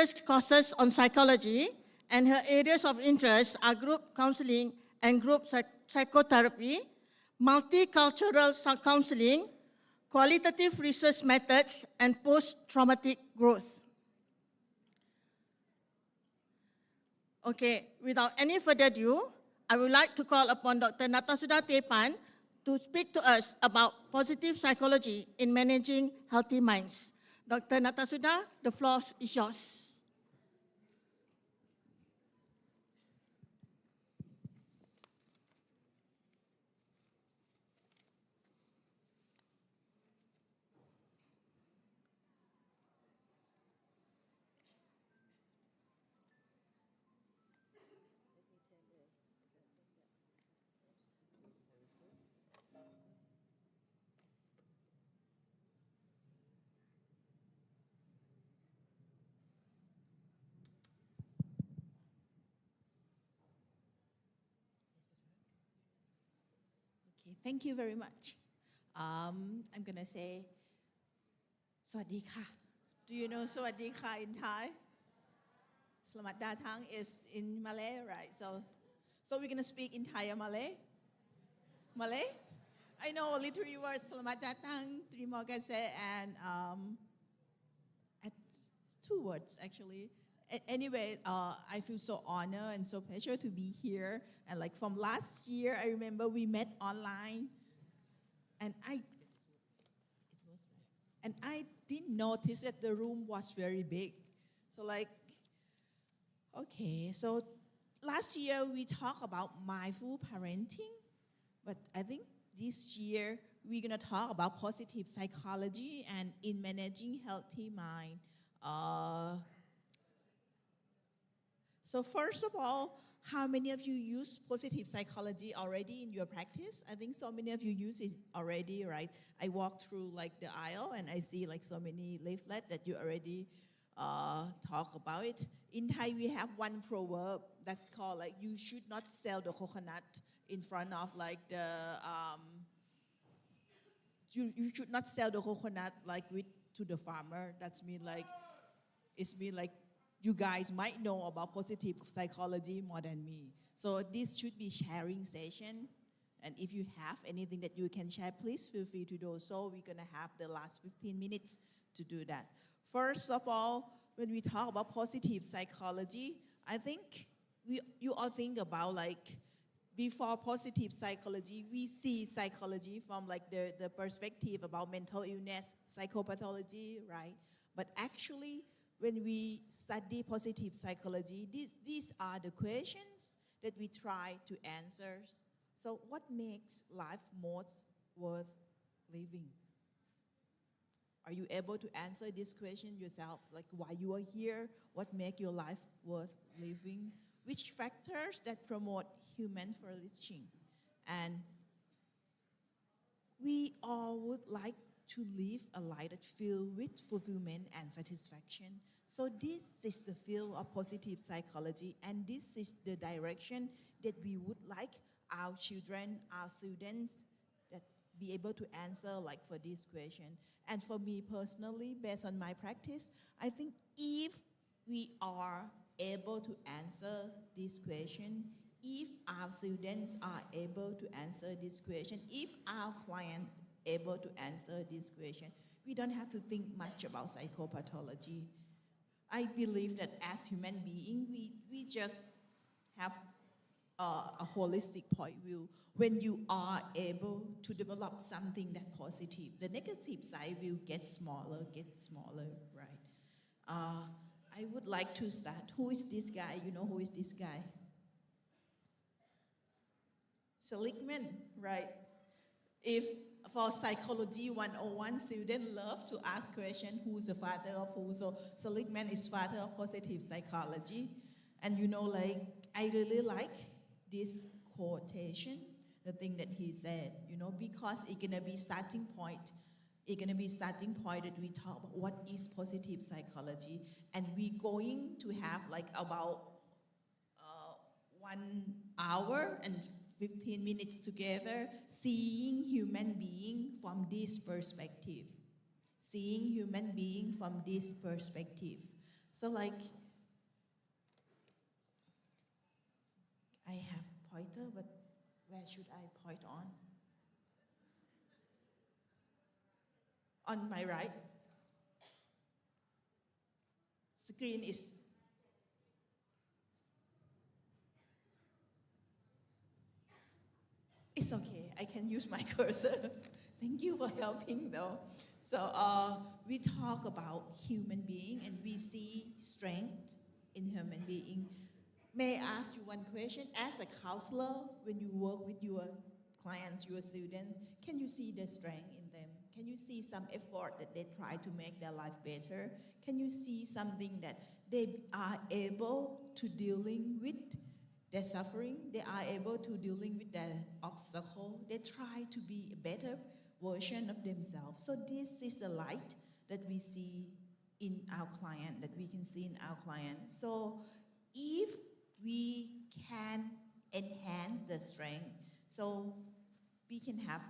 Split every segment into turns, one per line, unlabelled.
previous courses on psychology, and her areas of interest are group counseling and group psychotherapy, multicultural counseling, qualitative research methods, and post-traumatic growth. Okay, without any further ado, I would like to call upon Dr. Natasuda Taephant to speak to us about positive psychology in managing healthy minds. Dr. Natasuda, the floor is yours.
Thank you very much. I'm going to say, Sawadee ka. Do you know Sawadee ka in Thai? Selamat datang is in Malay, right? So we're going to speak in Thai or Malay? Malay? I know literally words, Selamat datang, terima kasih, and two words actually. Anyway, I feel so honored and so pleasure to be here. And like from last year, I remember we met online, and I didn't notice that the room was very big. So like, okay, so last year we talked about mindful parenting, but I think this year we're gonna talk about positive psychology and in managing healthy mind. So first of all, how many of you use positive psychology already in your practice? I think so many of you use it already, right? I walk through like the aisle and I see like so many leaflets that you already talk about it. In Thai, we have one proverb that's called like, you should not sell the coconut in front of like the, you should not sell the coconut like to the farmer. That's mean like, it's mean like, you guys might know about positive psychology more than me. So this should be sharing session. And if you have anything that you can share, please feel free to do so. We're gonna have the last 15 minutes to do that. First of all, when we talk about positive psychology, I think you all think about like, before positive psychology, we see psychology from like the perspective about mental illness, psychopathology, right? But actually, when we study positive psychology, these are the questions that we try to answer. So what makes life most worth living? Are you able to answer this question yourself? Like why you are here? What makes your life worth living? Which factors that promote human flourishing? And we all would like to live a life that filled with fulfillment and satisfaction. So this is the field of positive psychology, and this is the direction that we would like our children, our students, that be able to answer like for this question. And for me personally, based on my practice, I think if we are able to answer this question, if our students are able to answer this question, if our clients able to answer this question, we don't have to think much about psychopathology. I believe that as human beings, we just have a holistic point of view. When you are able to develop something that positive, the negative side will get smaller, right? I would like to start. Who is this guy? You know who is this guy? Seligman, right? If for Psychology 101, students love to ask questions, who's the father of who? So Seligman is father of positive psychology. And you know, like, I really like this quotation, the thing that he said, you know, because it's gonna be starting point. It's gonna be starting point that we talk about what is positive psychology. And we're going to have like about 1 hour and 15 minutes together, seeing human being from this perspective. Seeing human being from this perspective. So like, pointer, but where should I point on? On my right. Screen is. It's okay, I can use my cursor. Thank you for helping though. So we talk about human being and we see strength in human being. May I ask you one question? As a counselor, when you work with your clients, your students, can you see the strength in them? Can you see some effort that they try to make their life better? Can you see something that they are able to dealing with their suffering? They are able to dealing with their obstacle. They try to be a better version of themselves. So this is the light that we see in our client, that we can see in our client. So if we can enhance the strength, so we can have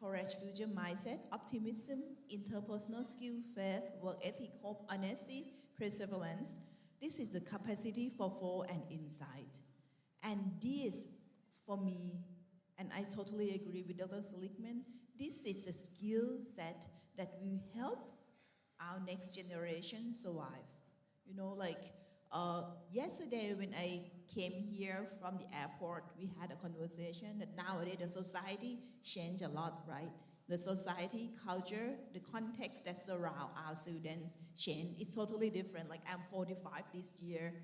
courage, future mindset, optimism, interpersonal skill, faith, work ethic, hope, honesty, perseverance. This is the capacity for flow and insight. And this, for me, and I totally agree with Dr. Seligman, this is a skill set that will help our next generation survive. You know, like yesterday when I came here from the airport, we had a conversation that nowadays the society changed a lot, right? The society, culture, the context that surround our students change. It's totally different. Like I'm 45 this year,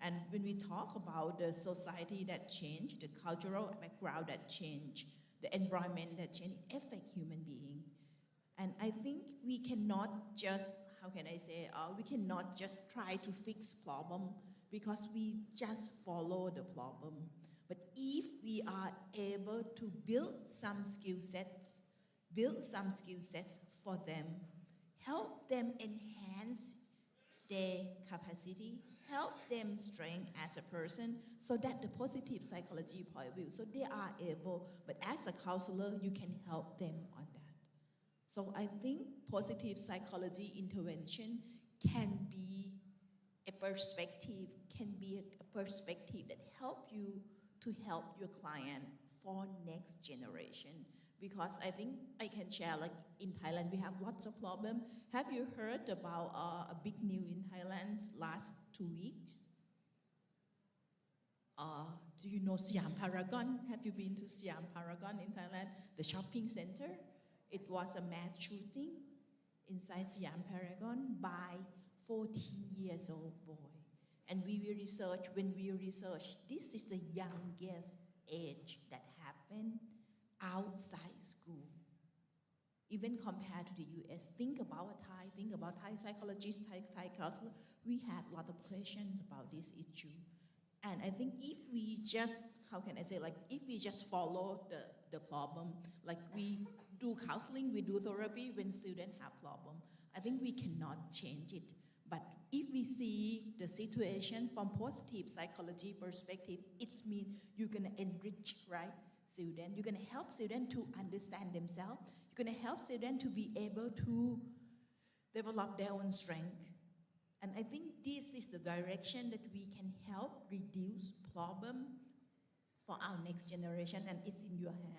and when we talk about the society that changed, the cultural background that changed, the environment that changed, it affects human being. And I think we cannot just, how can I say, we cannot just try to fix problem because we just follow the problem. But if we are able to build some skill sets for them, help them enhance their capacity, help them strengthen as a person, so that the positive psychology point of view, so they are able, but as a counselor, you can help them on that. So I think positive psychology intervention can be a perspective, that help you to help your client for next generation. Because I think I can share, like in Thailand, we have lots of problems. Have you heard about a big news in Thailand last 2 weeks? Do you know Siam Paragon? Have you been to Siam Paragon in Thailand? The shopping center? It was a mass shooting inside Siam Paragon by 14 years old boy. And when we research, this is the youngest age that happened outside school. Even compared to the US, think about Thai psychologists, Thai counselors, we had a lot of questions about this issue. And I think if we just, if we just follow the problem, like we do counseling, we do therapy when students have problem, I think we cannot change it. But if we see the situation from positive psychology perspective, it means you're going to enrich, right, students. You're going to help students to understand themselves. You're going to help students to be able to develop their own strength. And I think this is the direction that we can help reduce problem for our next generation, and it's in your hands.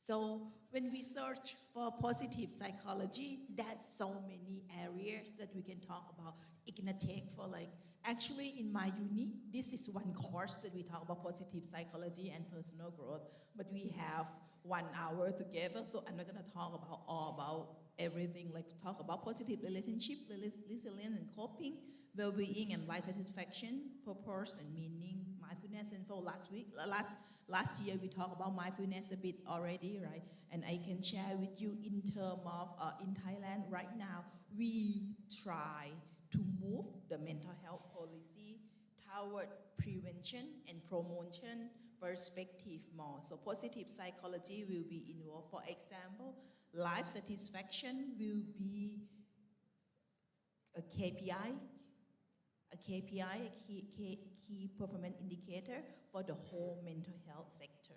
So when we search for positive psychology, there's so many areas that we can talk about. It can take for actually in my uni, this is one course that we talk about positive psychology and personal growth, but we have 1 hour together, so I'm not gonna talk about all about everything, talk about positive relationship, resilience and coping, well-being and life satisfaction, purpose and meaning, mindfulness. And for last year we talked about mindfulness a bit already, right? And I can share with you in terms of in Thailand right now, we try to move the mental health policy toward prevention and promotion perspective more. So positive psychology will be involved. For example, life satisfaction will be a KPI, a key performance indicator for the whole mental health sector.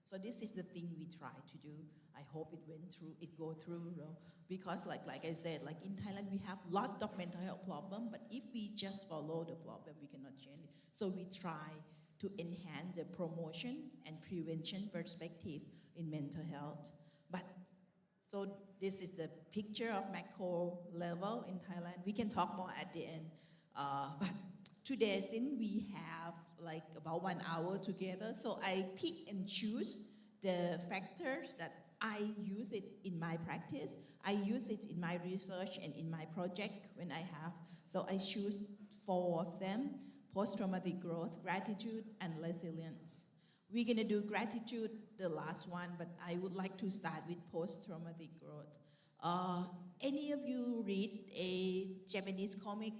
So this is the thing we try to do. I hope it go through, because like I said, in Thailand we have lots of mental health problems, but if we just follow the problem, we cannot change it. So we try to enhance the promotion and prevention perspective in mental health. But so this is the picture of macro level in Thailand. We can talk more at the end. But today, since we have like about 1 hour together, so I pick and choose the factors that I use it in my practice. I use it in my research and in my project when I have. So I choose 4 of them: post-traumatic growth, gratitude, and resilience. We're gonna do gratitude, the last one, but I would like to start with post-traumatic growth. Any of you read a Japanese comic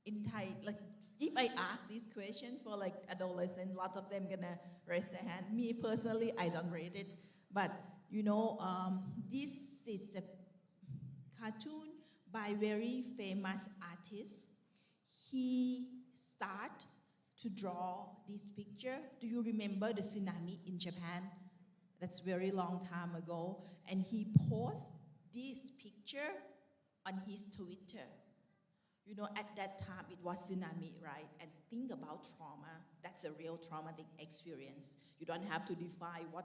in Thai? Like, if I ask this question for like adolescents, lots of them gonna raise their hand. Me personally, I don't read it, but you know, this is a cartoon by very famous artist. He started to draw this picture. Do you remember the tsunami in Japan? That's very long time ago. And he posted this picture on his Twitter. You know, at that time it was tsunami, right? And think about trauma. That's a real traumatic experience. You don't have to define what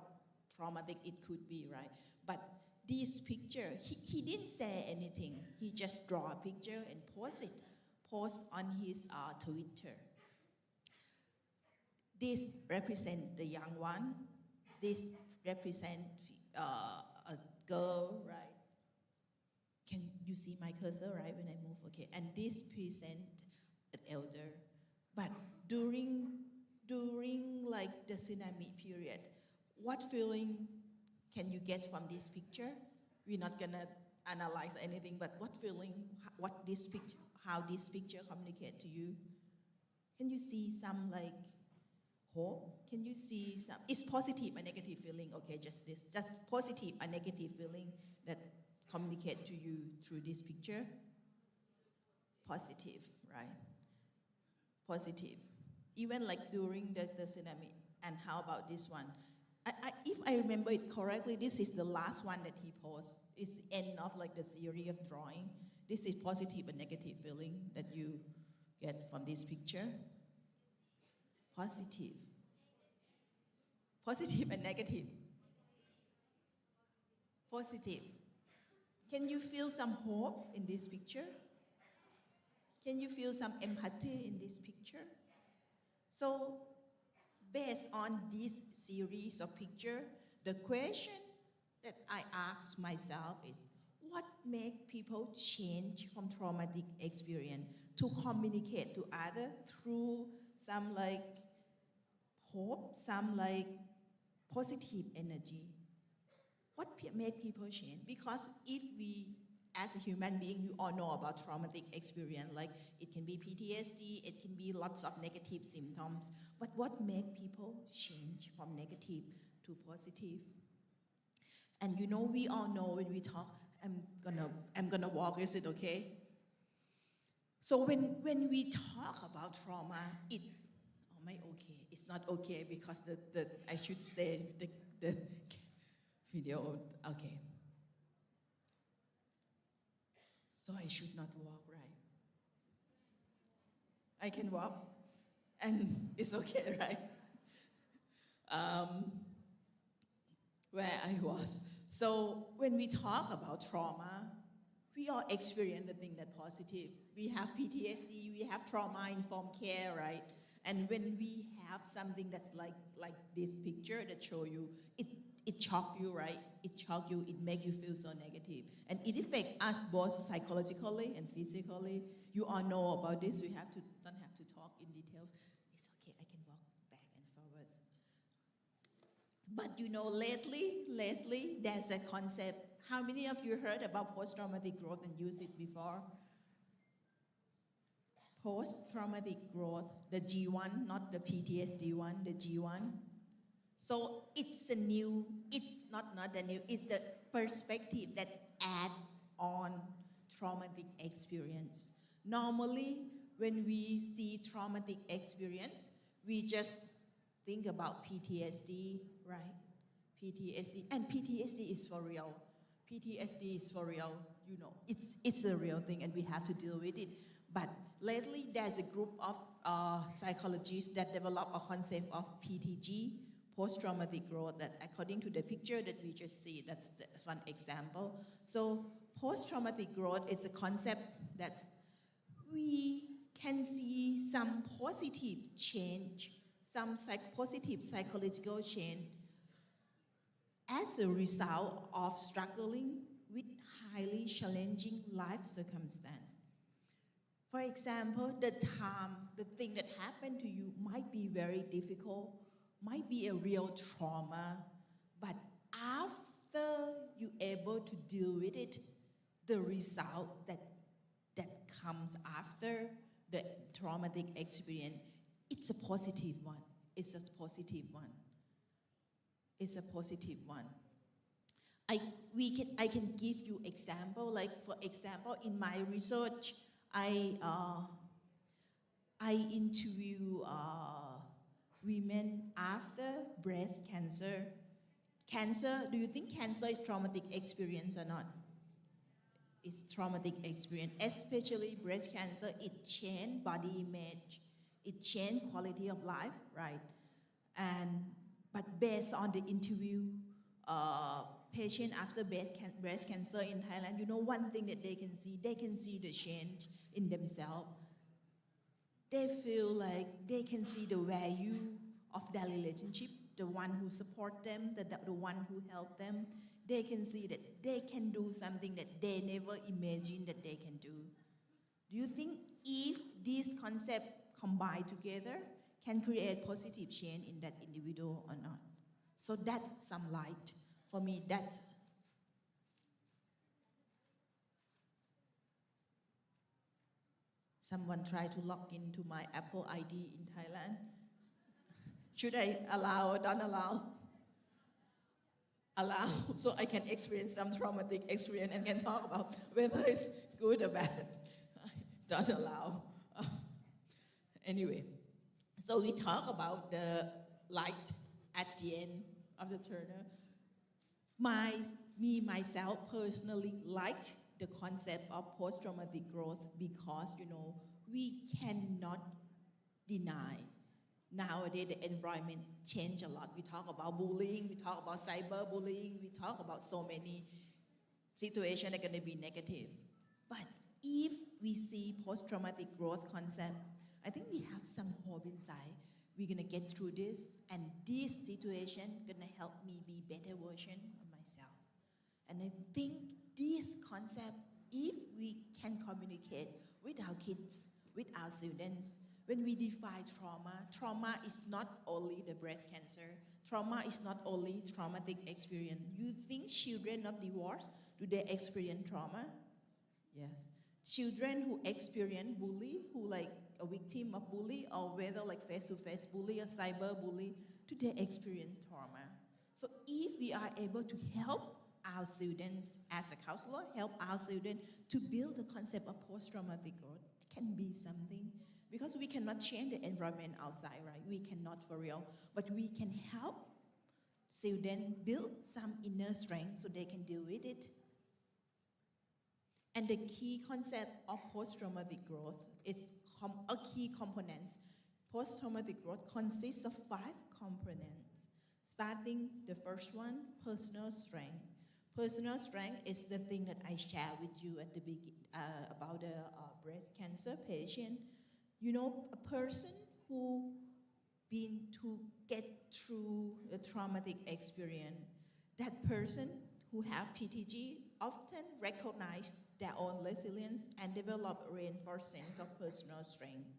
traumatic it could be, right? But this picture, he didn't say anything. He just draw a picture and post on his Twitter. This represents the young one. This represents a girl, right? Can you see my cursor, right, when I move? Okay, and this presents an elder. But during like the tsunami period, what feeling can you get from this picture? We're not gonna analyze anything, but what feeling, how this picture communicates to you? Can you see some like hope? Can you see some, it's positive and negative feeling, okay, just positive and negative feeling that communicate to you through this picture? Positive, right? Positive. Even like during the tsunami. And how about this one? If I remember it correctly, this is the last one that he posted. It's the end of like the series of drawing. This is positive and negative feeling that you get from this picture. Positive. Positive and negative. Positive. Can you feel some hope in this picture? Can you feel some empathy in this picture? So, based on this series of pictures, the question that I ask myself is, what makes people change from traumatic experience to communicate to others through some like hope, some like positive energy? What makes people change? Because if we, as a human being, you all know about traumatic experience, like it can be PTSD, it can be lots of negative symptoms, but what makes people change from negative to positive? And you know, we all know when we talk, I'm gonna walk, is it okay? So when we talk about trauma, am I okay? It's not okay because I should stay the video, okay. So I should not walk, right? I can walk, and it's okay, right? Where I was. So when we talk about trauma, we all experience the thing that positive. We have PTSD, we have trauma-informed care, right? And when we have something that's like this picture that show you, it shock you, right? It shock you, it make you feel so negative. And it affects us both psychologically and physically. You all know about this, don't have to talk in details. It's okay, I can walk back and forward. But you know, lately, there's a concept. How many of you heard about post-traumatic growth and used it before? Post-traumatic growth, the G1, not the PTSD one, the G1. So it's the perspective that add on traumatic experience. Normally, when we see traumatic experience, we just think about PTSD, right? PTSD, and PTSD is for real. PTSD is for real. you know, it's a real thing and we have to deal with it. But lately, there's a group of psychologists that develop a concept of PTG, post-traumatic growth, that according to the picture that we just see, that's one example. So post-traumatic growth is a concept that we can see some positive change, some positive psychological change as a result of struggling with highly challenging life circumstances. For example, the thing that happened to you might be very difficult, might be a real trauma, but after you're able to deal with it, the result that comes after the traumatic experience, it's a positive one. It's a positive one. It's a positive one. I can give you example. Like for example, in my research, I interview women after breast cancer. Cancer, do you think cancer is traumatic experience or not? It's traumatic experience, especially breast cancer. It changed body image, it changed quality of life, right? But based on the interview, patient after breast cancer in Thailand, you know one thing that they can see the change in themselves. They feel like they can see the value of their relationship, the one who support them, the one who help them. They can see that they can do something that they never imagined that they can do. Do you think if these concepts combined together can create positive change in that individual or not? So that's some light. For me, that's someone try to log into my Apple ID in Thailand. Should I allow or don't allow? Allow, so I can experience some traumatic experience and can talk about whether it's good or bad. Don't allow. Anyway, so we talk about the light at the end of the tunnel. Myself personally like the concept of post-traumatic growth because, you know, we cannot deny nowadays the environment changed a lot. We talk about bullying, we talk about cyberbullying, we talk about so many situations that are going to be negative. But if we see post-traumatic growth concept, I think we have some hope inside. We're going to get through this, and this situation going to help me be better version of myself. And I think this concept, if we can communicate with our kids, with our students, when we define trauma is not only the breast cancer. Trauma is not only traumatic experience. You think children of divorce, do they experience trauma? Yes. Children who experience bully, who like a victim of bully, or whether like face-to-face bully or cyber bully, do they experience trauma? So if we are able to help our students as a counselor, help our students to build the concept of post-traumatic growth, it can be something. Because we cannot change the environment outside, right? We cannot for real. But we can help students build some inner strength so they can deal with it. And the key concept of post-traumatic growth is a key components. Post-traumatic growth consists of 5 components. Starting the first one, personal strength. Personal strength is the thing that I shared with you at the beginning about the breast cancer patient. You know, a person who been to get through a traumatic experience, that person who have PTG often recognize their own resilience and develop a reinforced sense of personal strength.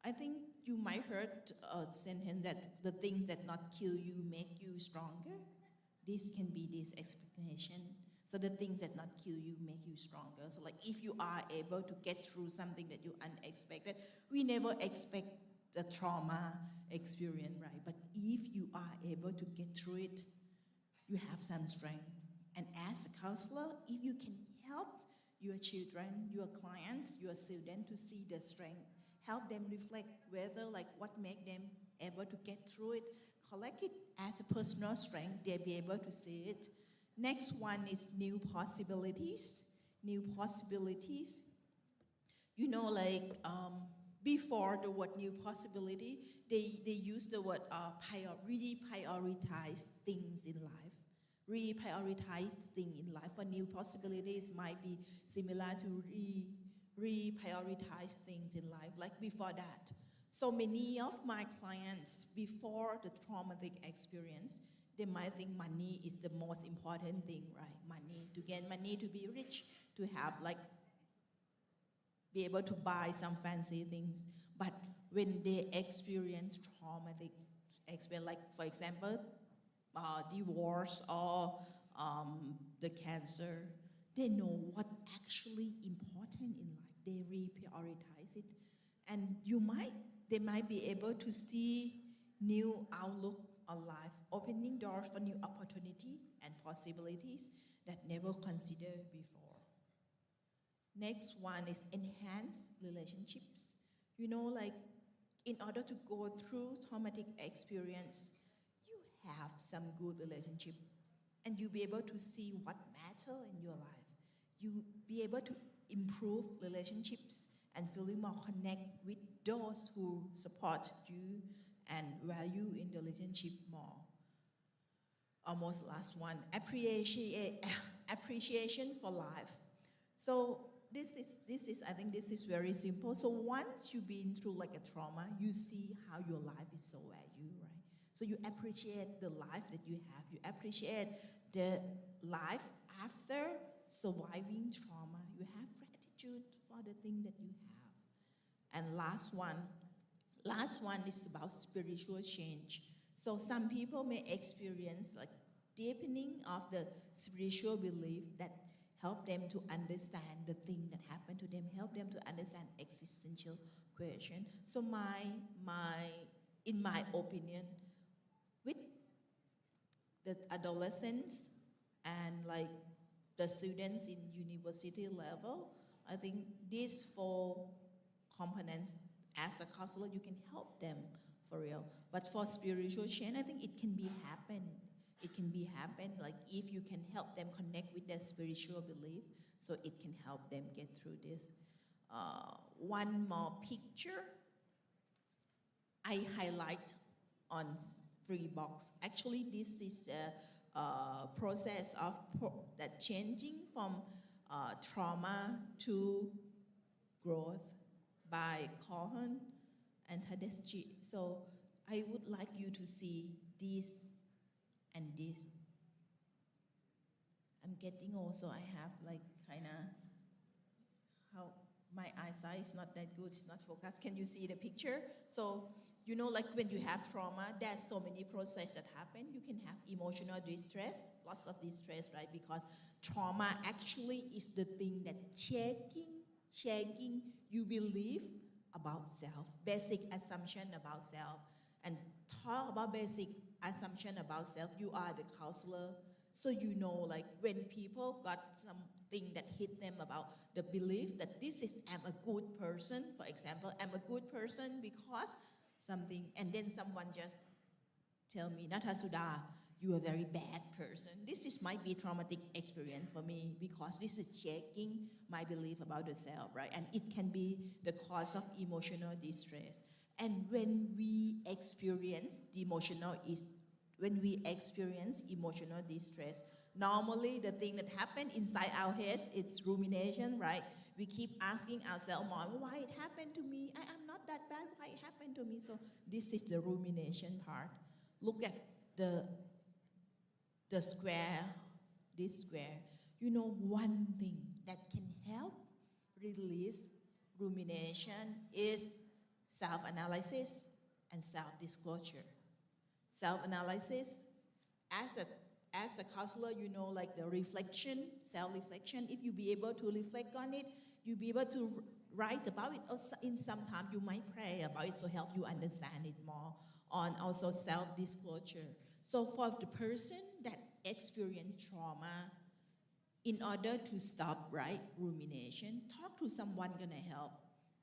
I think you might heard a sentence that the things that not kill you make you stronger. This can be this explanation. So the things that not kill you make you stronger. So like if you are able to get through something that you unexpected, we never expect the trauma experience, right? But if you are able to get through it, you have some strength. And as a counselor, if you can help your children, your clients, your students to see the strength, help them reflect whether like what make them able to get through it, collect it as a personal strength, they'll be able to see it. Next one is new possibilities. New possibilities. You know, like before the word new possibility, they use the word reprioritize things in life. Reprioritize things in life. For new possibilities might be similar to reprioritize things in life, like before that. So many of my clients, before the traumatic experience, they might think money is the most important thing, right? Money, to get money, to be rich, to have like, be able to buy some fancy things. But when they experience traumatic experience, like for example, divorce or the cancer, they know what actually important in life. They reprioritize it. And they might be able to see new outlook on life, opening doors for new opportunity and possibilities that never considered before. Next one is enhance relationships. You know, like in order to go through traumatic experience, you have some good relationship and you be able to see what matter in your life. You be able to improve relationships and feeling more connect with those who support you and value in the relationship more. Almost last one, appreciation for life. So this is I think this is very simple. So once you've been through like a trauma, you see how your life is so valued, right? So you appreciate the life that you have. You appreciate the life after surviving trauma. You have gratitude for the thing that you have. And last one is about spiritual change. So some people may experience like deepening of the spiritual belief that help them to understand the thing that happened to them, help them to understand existential question. So in my opinion, with the adolescents and like the students in university level, I think these 4 components, as a counselor, you can help them for real. But for spiritual change, I think it can be happen. It can be happen, like if you can help them connect with their spiritual belief, so it can help them get through this. One more picture I highlight on 3 box. Actually, this is a process of that changing from trauma to growth by Cohen and Tadeschi. So I would like you to see this and this. I'm getting also, I have like kind of, how my eyesight is not that good, it's not focused. Can you see the picture? So, you know, like when you have trauma, there's so many processes that happen. You can have emotional distress, lots of distress, right? Because trauma actually is the thing that checking you believe about self, basic assumption about self. And talk about basic assumption about self, you are the counselor. So you know, like when people got something that hit them about the belief that this is, I'm a good person, for example, I'm a good person because something, and then someone just tell me, Natasuda, you are a very bad person. This might be a traumatic experience for me because this is checking my belief about the self, right? And it can be the cause of emotional distress. And when we experience emotional distress, normally the thing that happens inside our heads, it's rumination, right? We keep asking ourselves more, why it happened to me? I'm not that bad, why it happened to me? So this is the rumination part. Look at the square, this square. You know, one thing that can help release rumination is self-analysis and self-disclosure. Self-analysis, as a counselor, you know, like the reflection, self-reflection, if you be able to reflect on it, you be able to write about it, or in some time you might pray about it, so help you understand it more. On also self-disclosure. So for the person that experienced trauma, in order to stop, right, rumination, talk to someone gonna help.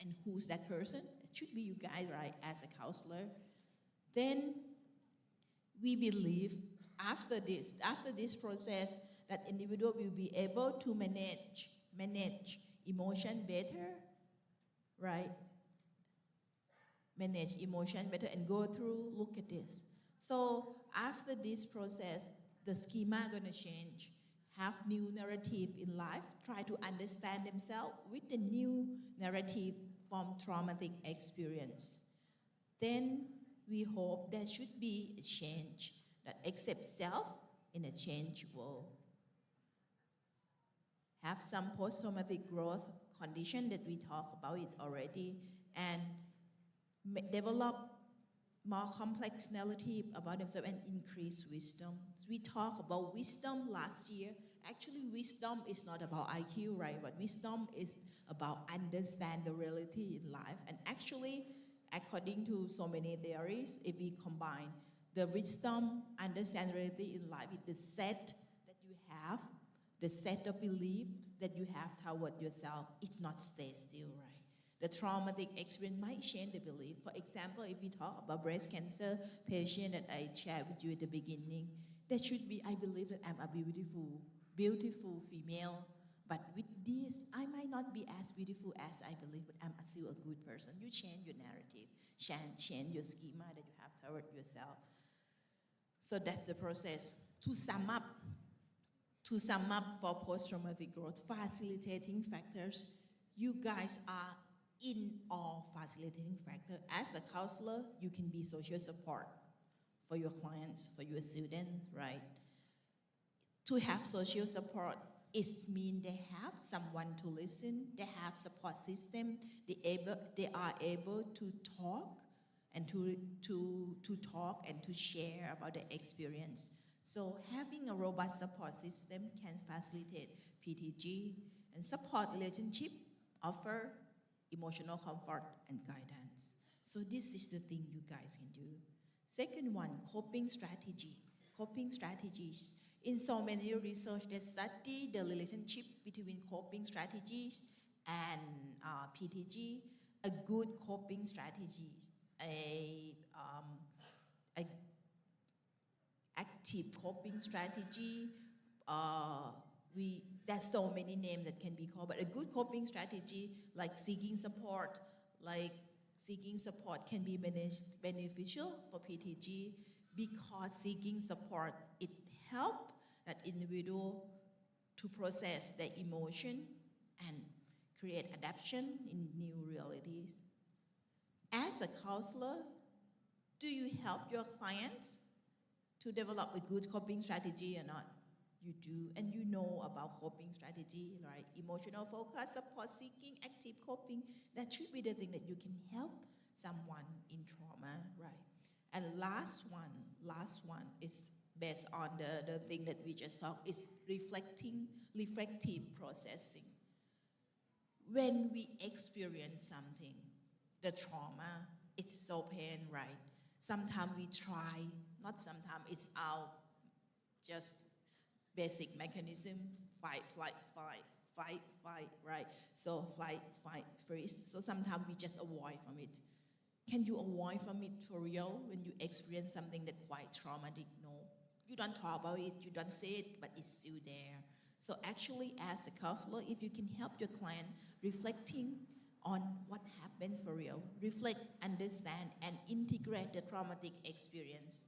And who's that person? It should be you guys, right, as a counselor. Then we believe after this process that individual will be able to manage emotion better, right? Manage emotion better and go through, look at this. So after this process, the schema going to change, have new narrative in life, try to understand themselves with the new narrative from traumatic experience. Then we hope there should be a change that accepts self in a changed world. Have some post-traumatic growth condition that we talk about it already, and develop more complex narrative about themselves and increase wisdom. We talked about wisdom last year. Actually, wisdom is not about IQ, right? But wisdom is about understand the reality in life. And actually, according to so many theories, if we combine the wisdom, understand reality in life, it's the set that you have, the set of beliefs that you have toward yourself. It's not stay still, right? The traumatic experience might change the belief. For example, if we talk about breast cancer patient that I shared with you at the beginning, there should be, I believe that I'm a beautiful female, but with this, I might not be as beautiful as I believe, but I'm still a good person. You change your narrative, change your schema that you have toward yourself. So that's the process. To sum up for post-traumatic growth, facilitating factors, you guys are in all facilitating factor. As a counselor, you can be social support for your clients, for your students, right? To have social support, it means they have someone to listen, they have support system, they are able to talk and to talk and to share about their experience. So having a robust support system can facilitate PTG and support relationship, offer emotional comfort and guidance. So this is the thing you guys can do. Second one, coping strategy. Coping strategies. In so many research that study the relationship between coping strategies and PTG, a good coping strategy, a active coping strategy, there's so many names that can be called, but a good coping strategy like seeking support can be beneficial for PTG because seeking support, it helps that individual to process their emotion and create adaptation in new realities. As a counselor, do you help your clients to develop a good coping strategy or not? You do, and you know about coping strategy, right? Emotional focus, support seeking, active coping. That should be the thing that you can help someone in trauma, right? And last one is based on the thing that we just talked, is reflective processing. When we experience something, the trauma, it's so pain, right? Sometimes we try, not sometimes, it's our just basic mechanism, fight, right? So flight, fight, freeze. So sometimes we just avoid from it. Can you avoid from it for real when you experience something that's quite traumatic? No. You don't talk about it, you don't say it, but it's still there. So actually, as a counselor, if you can help your client reflecting on what happened for real, reflect, understand, and integrate the traumatic experience,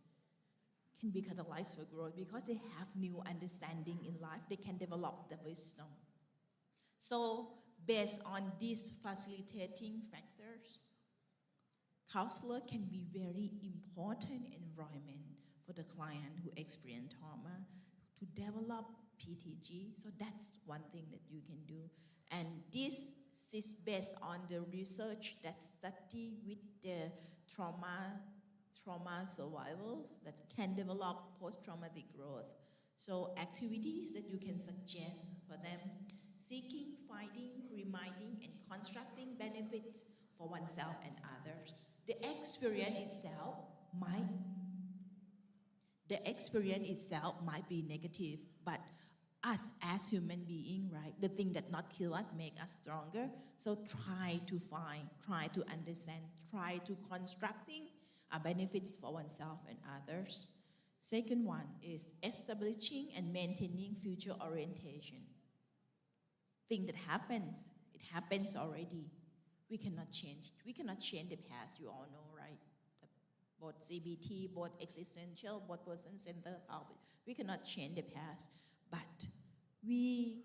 can be catalyzed for growth because they have new understanding in life. They can develop the wisdom. So based on these facilitating factors, counselor can be very important environment for the client who experience trauma to develop PTG. So that's one thing that you can do. And this is based on the research that study with the trauma survivors that can develop post-traumatic growth. So activities that you can suggest for them, seeking, finding, reminding, and constructing benefits for oneself and others. The experience itself might be negative, but us as human beings, right, the thing that not kill us make us stronger. So try to find, try to understand, try to constructing benefits for oneself and others. Second one is establishing and maintaining future orientation. Thing that happens, it happens already. We cannot change. We cannot change the past, you all know, right? Both CBT, both existential, both person-centered, we cannot change the past, but we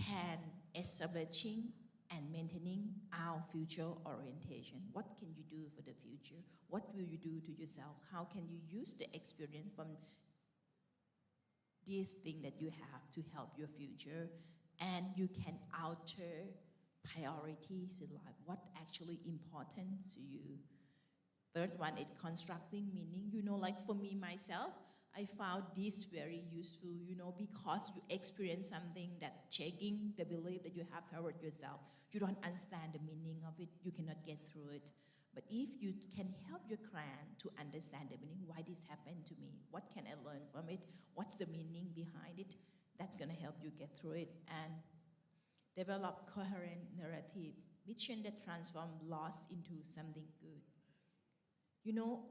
can establishing and maintaining our future orientation. What can you do for the future? What will you do to yourself? How can you use the experience from this thing that you have to help your future? And you can alter priorities in life. What actually important to you? Third one is constructing meaning. You know, like for me, myself, I found this very useful, you know, because you experience something that checking the belief that you have toward yourself. You don't understand the meaning of it. You cannot get through it. But if you can help your client to understand the meaning, why this happened to me, what can I learn from it, what's the meaning behind it, that's going to help you get through it and develop coherent narrative, mission that transform loss into something good. You know,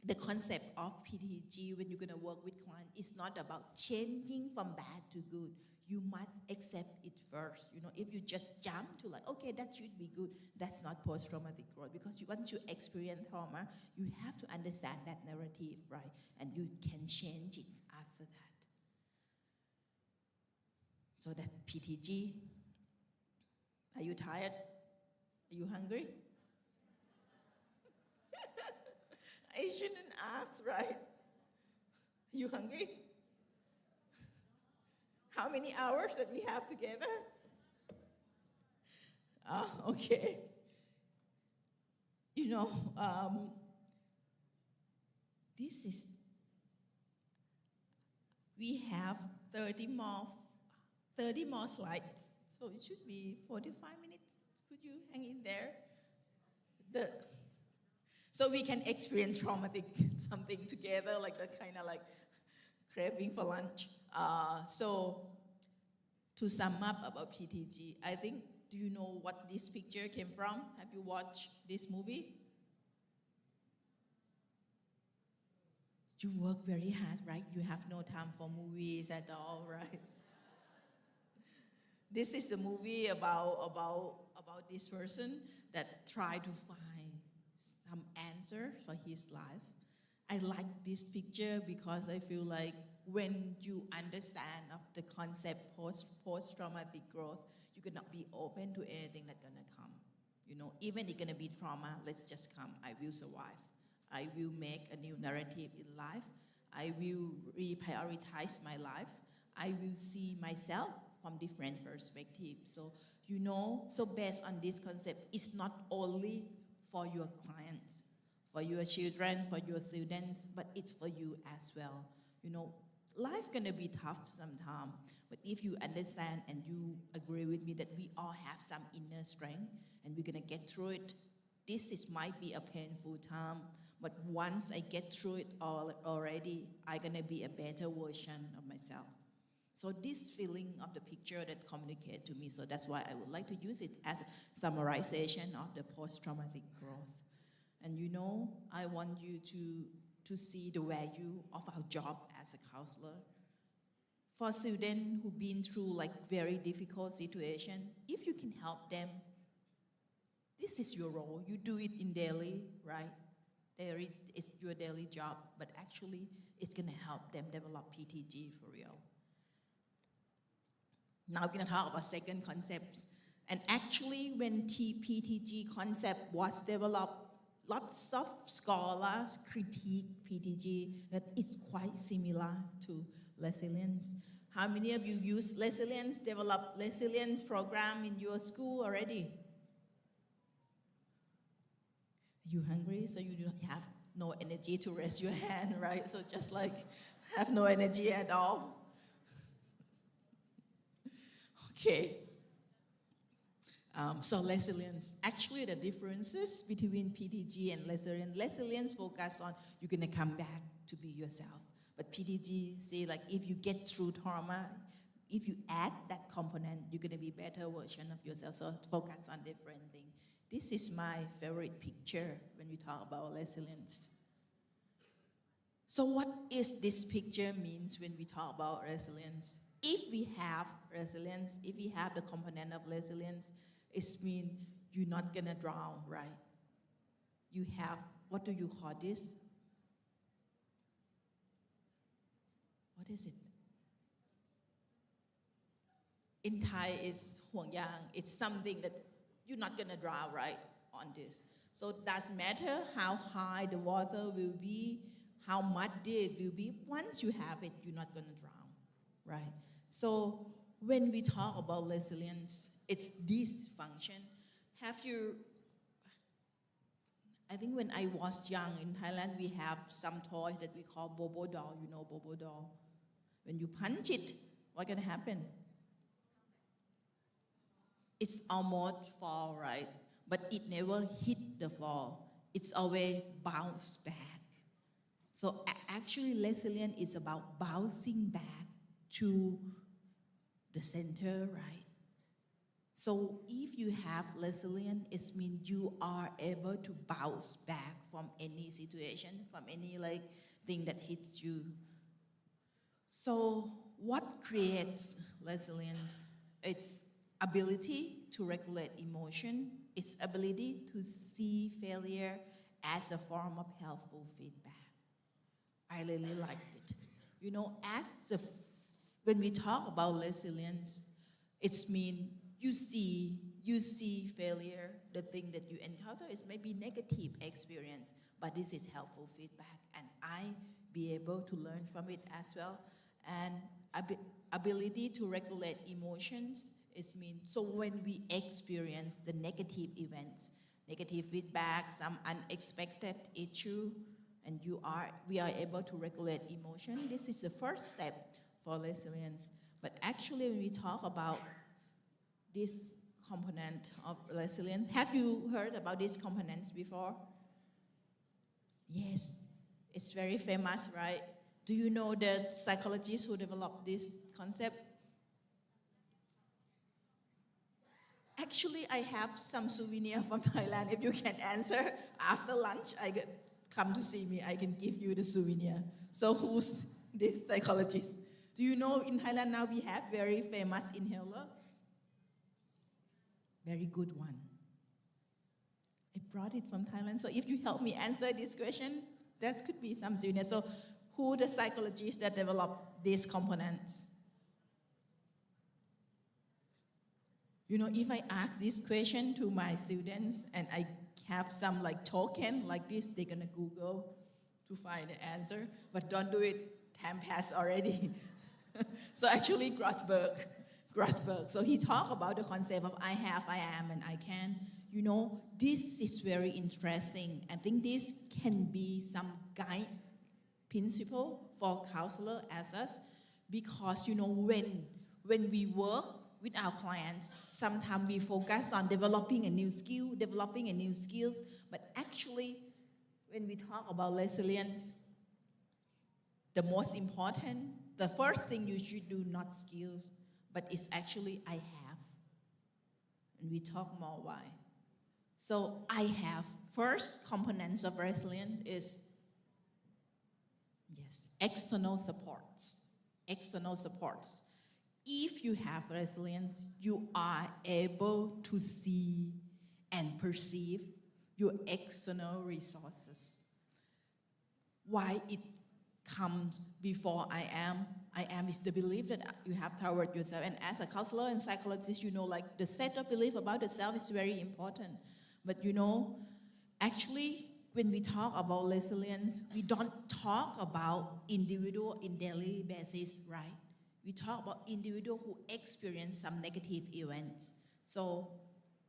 the concept of PTG when you're going to work with clients is not about changing from bad to good. You must accept it first. You know, if you just jump to like, okay, that should be good, that's not post-traumatic growth. Because once you experience trauma, you have to understand that narrative, right? And you can change it after that. So that's PTG. Are you tired? Are you hungry? I shouldn't ask, right? Are you hungry? How many hours that we have together? Okay. You know, we have 30 more slides, so it should be 45 minutes. Could you hang in there? So we can experience traumatic something together, like the kind of like craving for lunch. So to sum up about PTG, I think, do you know what this picture came from? Have you watched this movie? You work very hard, right? You have no time for movies at all, right? This is a movie about this person that tried to find some answer for his life. I like this picture because I feel like when you understand of the concept post-traumatic growth, you cannot be open to anything that's gonna come. You know, even it's gonna be trauma, let's just come, I will survive. I will make a new narrative in life. I will reprioritize my life. I will see myself from different perspectives. So, you know, so based on this concept, it's not only for your clients, for your children, for your students, but it's for you as well. You know, life gonna be tough sometimes, but if you understand and you agree with me that we all have some inner strength and we're gonna get through it, might be a painful time, but once I get through it already, I'm gonna be a better version of myself. So this feeling of the picture that communicates to me, so that's why I would like to use it as a summarization of the post-traumatic growth. And you know, I want you to see the value of our job as a counselor. For students who've been through like very difficult situation, if you can help them, this is your role. You do it in daily, right? It's your daily job, but actually it's gonna help them develop PTG for real. Now we're going to talk about second concept. And actually, when PTG concept was developed, lots of scholars critique PTG that it's quite similar to resilience. How many of you use resilience, develop resilience program in your school already? Are you hungry? So you don't have no energy to raise your hand, right? So just like have no energy at all. Okay, so resilience. Actually, the differences between PTG and resilience. Resilience focus on you're gonna come back to be yourself. But PTG say like if you get through trauma, if you add that component, you're gonna be a better version of yourself. So focus on different things. This is my favorite picture when we talk about resilience. So what is this picture means when we talk about resilience? If we have resilience, if we have the component of resilience, it means you're not gonna drown, right? You have, what do you call this? What is it? In Thai, it's huang yang. It's something that you're not gonna drown, right, on this. So it doesn't matter how high the water will be, how muddy it will be. Once you have it, you're not gonna drown, right? So when we talk about resilience, it's this function. Have you, I think when I was young in Thailand, we have some toys that we call Bobo doll. You know Bobo doll? When you punch it, what's gonna happen? It's almost fall, right? But it never hit the floor. It's always bounce back. So actually, resilience is about bouncing back to the center, right? So if you have resilience, it means you are able to bounce back from any situation, from any thing that hits you. So what creates resilience? It's ability to regulate emotion. It's ability to see failure as a form of helpful feedback. I really like it. You know, when we talk about resilience, it's mean you see failure, the thing that you encounter is maybe negative experience, but this is helpful feedback, and I be able to learn from it as well. And ability to regulate emotions is mean, so when we experience the negative events, negative feedback, some unexpected issue, and we are able to regulate emotion, this is the first step for resilience. But actually, when we talk about this component of resilience, have you heard about these components before? Yes, it's very famous, right? Do you know the psychologists who developed this concept? Actually, I have some souvenir from Thailand. If you can answer after lunch, come to see me. I can give you the souvenir. So who's this psychologist? Do you know in Thailand now we have very famous inhaler? Very good one. I brought it from Thailand. So if you help me answer this question, that could be some souvenir. So who the psychologists that developed these components? You know, if I ask this question to my students and I have some token like this, they're gonna Google to find the answer, but don't do it, time passed already. So actually Grotberg. So he talked about the concept of I have, I am, and I can. You know, this is very interesting. I think this can be some guide principle for counselor as us, because you know, when we work with our clients, sometimes we focus on developing a new skills, but actually, when we talk about resilience, the most important, the first thing you should do, not skills, but it's actually I have. And we talk more why. So I have, first components of resilience is, yes, external supports. If you have resilience, you are able to see and perceive your external resources. Why it comes before I am? I am is the belief that you have toward yourself. And as a counselor and psychologist, you know, the set of belief about the self is very important. But you know, actually, when we talk about resilience, we don't talk about individual in daily basis, right? We talk about individual who experience some negative events. So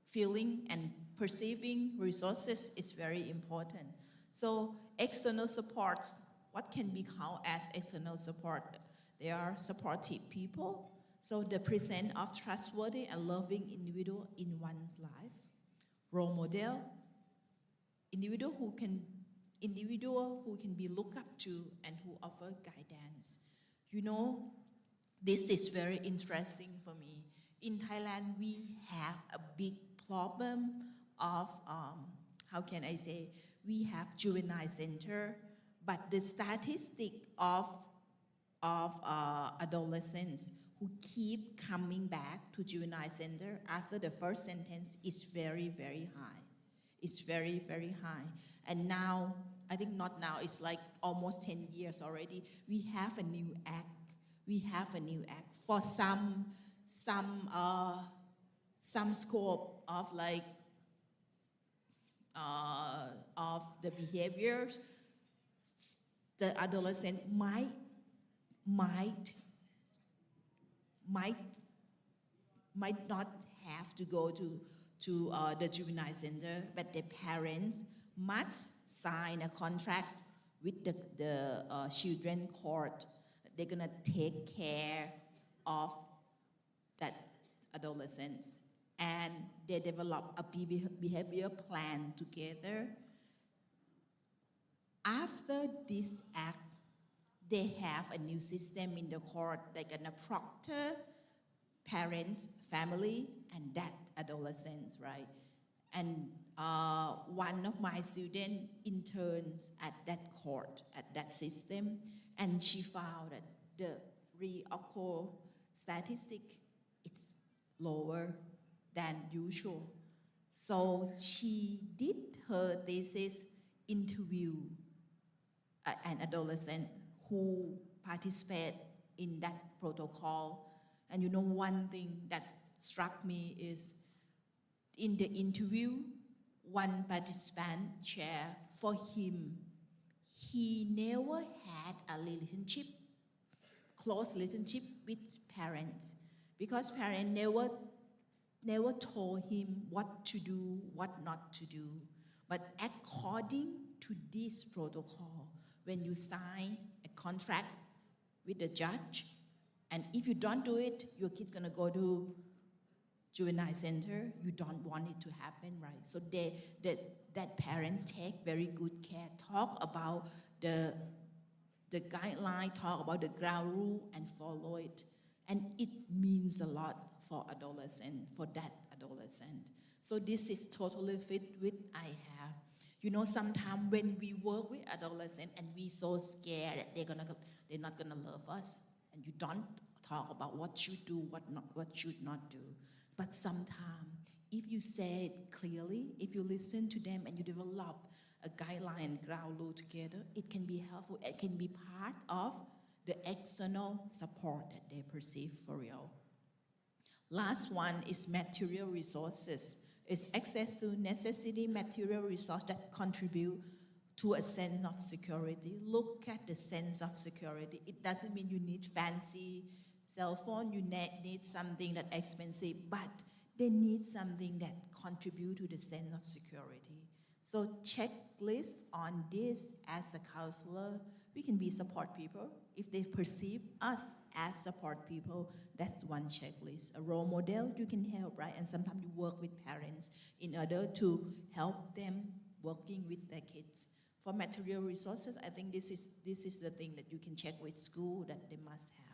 feeling and perceiving resources is very important. So external supports, what can be called as external support? They are supportive people. So the presence of trustworthy and loving individual in one's life. Role model, individual who can be looked up to and who offer guidance. You know, this is very interesting for me. In Thailand, we have a big problem of, how can I say, we have juvenile center, But the statistic of adolescents who keep coming back to juvenile center after the first sentence is very, very high. It's very, very high. And now, I think not now, it's like almost 10 years already, we have a new act. We have a new act for some scope of like of the behaviors. The adolescent might not have to go to the juvenile center, but the parents must sign a contract with the children court. They're gonna take care of that adolescents, and they develop a behavior plan together. After this act, they have a new system in the court. They're gonna proctor parents, family, and that adolescents, right? And one of my students interns at that court, at that system, and she found that the reoccur statistic is lower than usual. So she did her thesis interview an adolescent who participate in that protocol. And you know, one thing that struck me is in the interview, one participant shared for him, he never had a relationship, close relationship with parents, because parents never told him what to do, what not to do. But according to this protocol, when you sign a contract with the judge, and if you don't do it, your kid's gonna go to juvenile center. You don't want it to happen, right? So that parent take very good care, talk about the guideline, talk about the ground rule, and follow it. And it means a lot for adolescent, for that adolescent. So this is totally fit with I have. You know, sometimes when we work with adolescents and we so scared that they're not gonna love us, and you don't talk about what should do, what should not do. But sometimes, if you say it clearly, if you listen to them and you develop a guideline and ground rule together, it can be helpful. It can be part of the external support that they perceive for real. Last one is material resources. It's access to necessity material resource that contribute to a sense of security. Look at the sense of security. It doesn't mean you need fancy cell phone, you need something that expensive, but they need something that contribute to the sense of security. So checklist on this as a counselor, we can be support people. If they perceive us as support people, that's one checklist. A role model, you can help, right? And sometimes you work with parents in order to help them working with their kids. For material resources, I think this is the thing that you can check with school that they must have.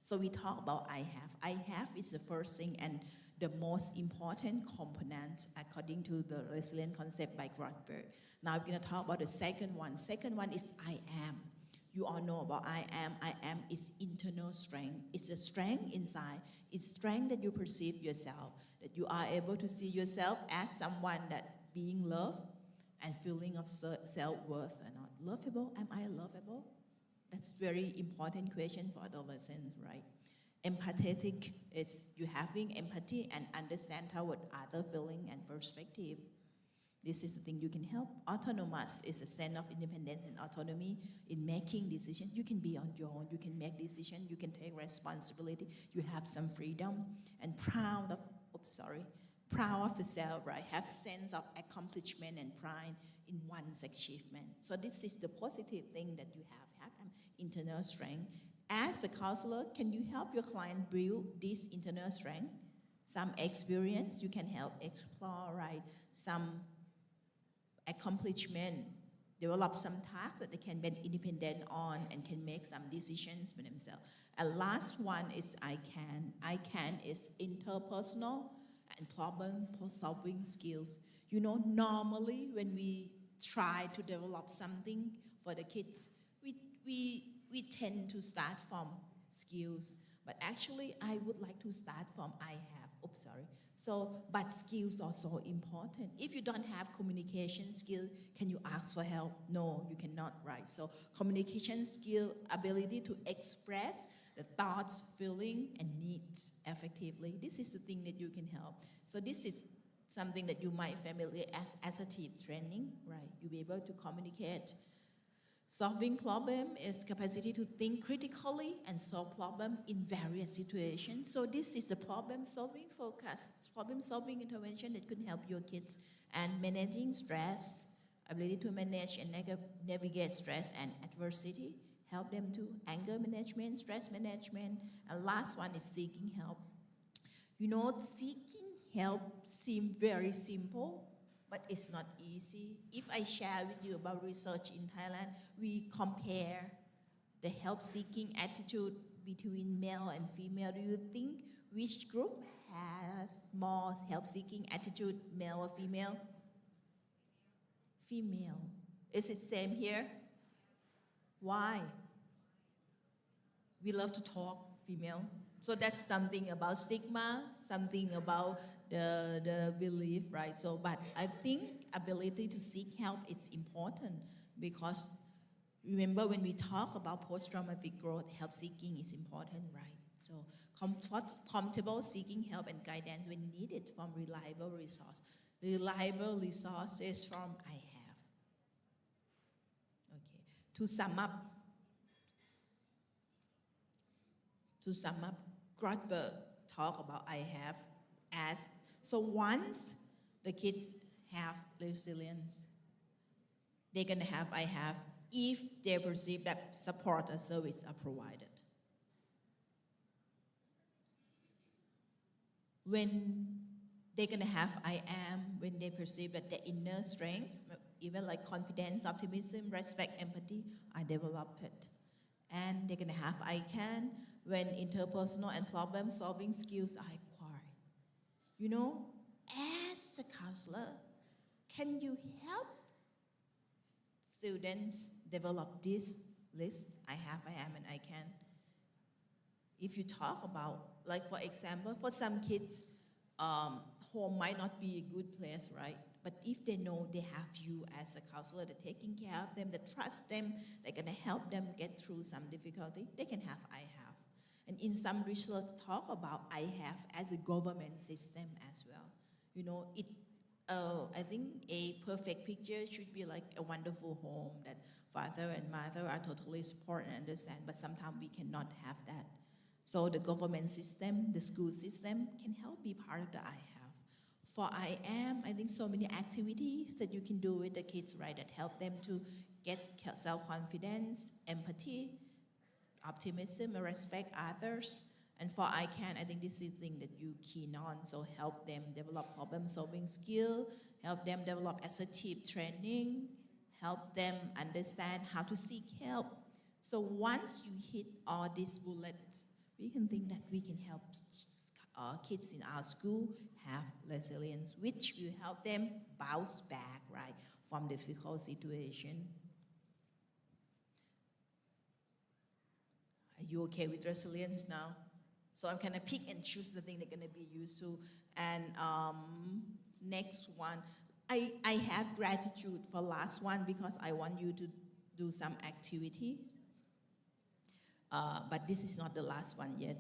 So we talk about I have. I have is the first thing and the most important component according to the resilient concept by Grotberg. Now we're going to talk about the second one. Second one is I am. You all know about I am. I am is internal strength. It's a strength inside. It's strength that you perceive yourself, that you are able to see yourself as someone that being loved and feeling of self-worth and not lovable. Am I lovable? That's very important question for adolescents, right? Empathetic is you having empathy and understand toward other feeling and perspective. This is the thing you can help. Autonomous is a sense of independence and autonomy in making decisions. You can be on your own, you can make decisions, you can take responsibility, you have some freedom. And proud of the self, right? Have sense of accomplishment and pride in one's achievement. So this is the positive thing that you have internal strength. As a counselor, can you help your client build this internal strength? Some experience, you can help explore, right? Some accomplishment, develop some tasks that they can be independent on and can make some decisions for themselves. And last one is I can. I can is interpersonal and problem solving skills. You know, normally when we try to develop something for the kids, we tend to start from skills. But actually, I would like to start from I have. Oops, sorry. So, but skills are so important. If you don't have communication skill, can you ask for help? No, you cannot, right? So, communication skill, ability to express the thoughts, feeling, and needs effectively. This is the thing that you can help. So, this is something that you might familiar as assertive training, right? You'll be able to communicate. Solving problem is capacity to think critically and solve problem in various situations. So this is the problem-solving focus, problem-solving intervention that could help your kids. And managing stress, ability to manage and navigate stress and adversity, help them to anger management, stress management. And last one is seeking help. You know, seeking help seems very simple, but it's not easy. If I share with you about research in Thailand, we compare the help-seeking attitude between male and female. Do you think which group has more help-seeking attitude, male or female? Female. Is it same here? Why? We love to talk, female. So that's something about stigma, something about the belief, right? So, but I think ability to seek help is important because remember when we talk about post-traumatic growth, help seeking is important, right? So, comfortable seeking help and guidance when needed from reliable resource. Reliable resources from I have. Okay. To sum up, Grothberg talk about I have as, so once the kids have resilience, they're going to have I have if they perceive that support and service are provided. When they're going to have I am, when they perceive that their inner strengths, even like confidence, optimism, respect, empathy, are developed. And they're going to have I can when interpersonal and problem-solving skills are acquired. You know, as a counselor, can you help students develop this list? I have, I am, and I can. If you talk about, like for example, for some kids, home might not be a good place, right? But if they know they have you as a counselor, that taking care of them, that trust them, they're going to help them get through some difficulty, they can have I have. And in some research talk about I have as a government system as well. You know, I think a perfect picture should be like a wonderful home that father and mother are totally support and understand, but sometimes we cannot have that. So the government system, the school system can help be part of the I have. For I am, I think so many activities that you can do with the kids, right, that help them to get self-confidence, empathy, optimism, and respect others. And for I can, I think this is the thing that you keen on. So help them develop problem-solving skill, help them develop assertive training, help them understand how to seek help. So once you hit all these bullets, we can think that we can help kids in our school have resilience, which will help them bounce back, right, from difficult situation. Are you okay with resilience now? So I'm going to pick and choose the thing they're going to be useful. And next one, I have gratitude for last one because I want you to do some activities. But this is not the last one yet.